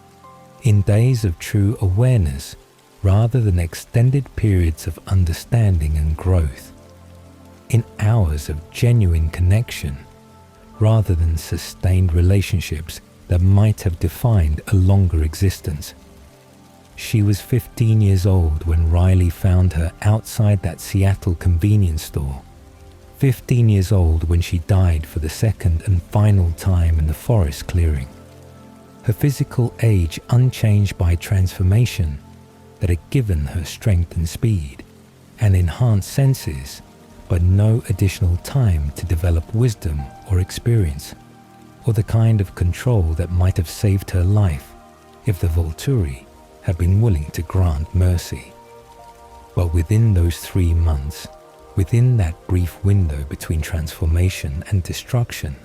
in days of true awareness rather than extended periods of understanding and growth, in hours of genuine connection rather than sustained relationships that might have defined a longer existence. She was 15 years old when Riley found her outside that Seattle convenience store. 15 years old when she died for the second and final time in the forest clearing. Her physical age unchanged by transformation that had given her strength and speed, and enhanced senses, but no additional time to develop wisdom or experience, or the kind of control that might have saved her life if the Volturi had been willing to grant mercy. But within those 3 months, within that brief window between transformation and destruction,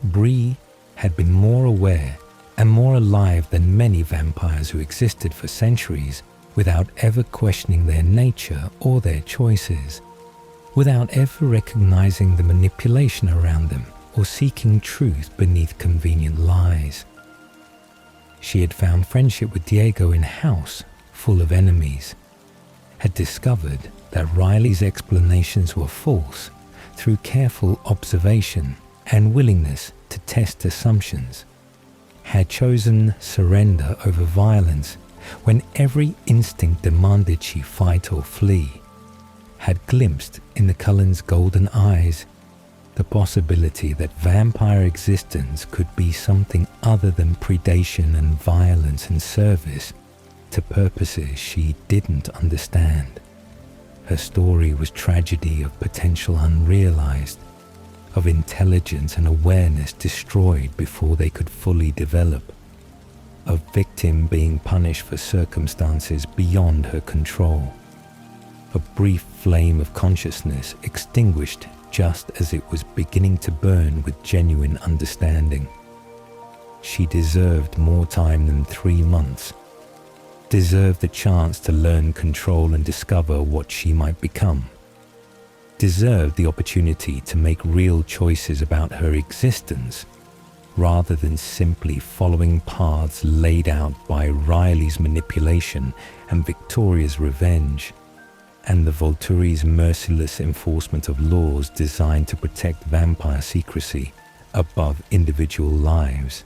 Bree had been more aware and more alive than many vampires who existed for centuries without ever questioning their nature or their choices, without ever recognizing the manipulation around them or seeking truth beneath convenient lies. She had found friendship with Diego in a house full of enemies, had discovered that Riley's explanations were false through careful observation and willingness to test assumptions, had chosen surrender over violence when every instinct demanded she fight or flee, had glimpsed in the Cullens' golden eyes the possibility that vampire existence could be something other than predation and violence and service to purposes she didn't understand. Her story was tragedy of potential unrealized, of intelligence and awareness destroyed before they could fully develop, of victim being punished for circumstances beyond her control, a brief flame of consciousness extinguished just as it was beginning to burn with genuine understanding. She deserved more time than 3 months, deserved the chance to learn, control, and discover what she might become, deserved the opportunity to make real choices about her existence rather than simply following paths laid out by Riley's manipulation and Victoria's revenge, and the Volturi's merciless enforcement of laws designed to protect vampire secrecy above individual lives.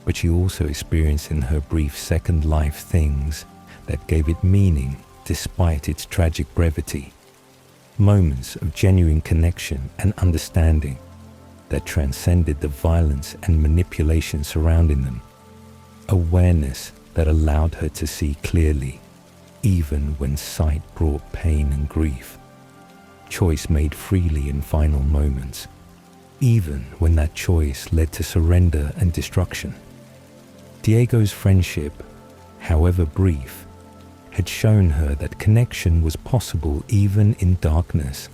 But she also experienced in her brief second life things that gave it meaning despite its tragic brevity, moments of genuine connection and understanding that transcended the violence and manipulation surrounding them, awareness that allowed her to see clearly, even when sight brought pain and grief, choice made freely in final moments, even when that choice led to surrender and destruction. Diego's friendship, however brief, had shown her that connection was possible even in darkness,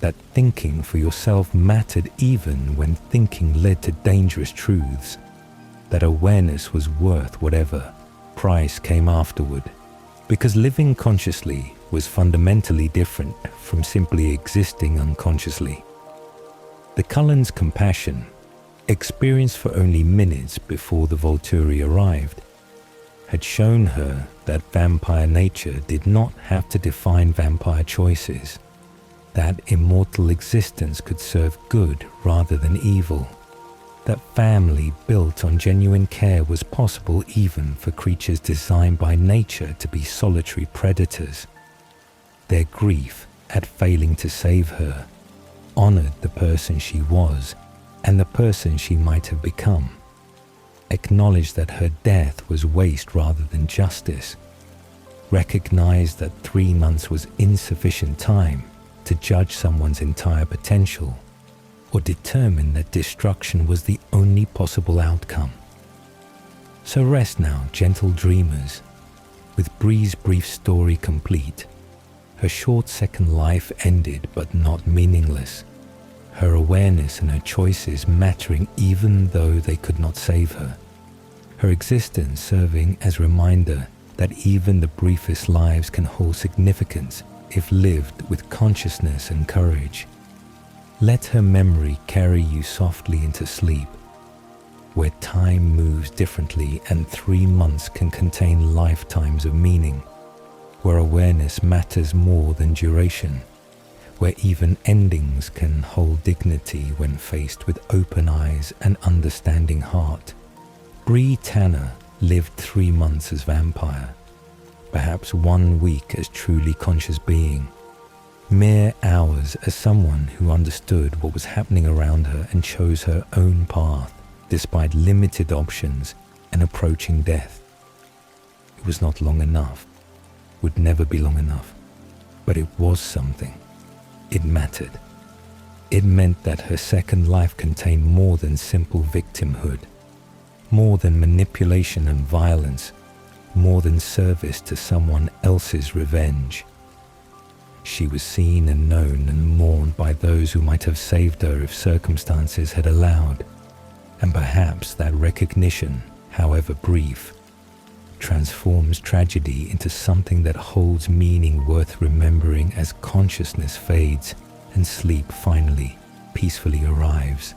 that thinking for yourself mattered even when thinking led to dangerous truths, that awareness was worth whatever price came afterward, Because living consciously was fundamentally different from simply existing unconsciously. The Cullen's compassion, experienced for only minutes before the Volturi arrived, had shown her that vampire nature did not have to define vampire choices, that immortal existence could serve good rather than evil, that family built on genuine care was possible even for creatures designed by nature to be solitary predators. Their grief at failing to save her honored the person she was and the person she might have become, acknowledged that her death was waste rather than justice, recognized that 3 months was insufficient time to judge someone's entire potential, or determine that destruction was the only possible outcome. So rest now, gentle dreamers. With Bree's brief story complete, her short second life ended but not meaningless, her awareness and her choices mattering even though they could not save her, her existence serving as a reminder that even the briefest lives can hold significance if lived with consciousness and courage. Let her memory carry you softly into sleep, where time moves differently and 3 months can contain lifetimes of meaning, where awareness matters more than duration, where even endings can hold dignity when faced with open eyes and understanding heart. Bree Tanner lived 3 months as vampire, perhaps 1 week as truly conscious being, mere hours as someone who understood what was happening around her and chose her own path despite limited options and approaching death. It was not long enough, would never be long enough, but it was something. It mattered. It meant that her second life contained more than simple victimhood, more than manipulation and violence, more than service to someone else's revenge. She was seen and known and mourned by those who might have saved her if circumstances had allowed, and perhaps that recognition, however brief, transforms tragedy into something that holds meaning worth remembering as consciousness fades and sleep finally, peacefully arrives.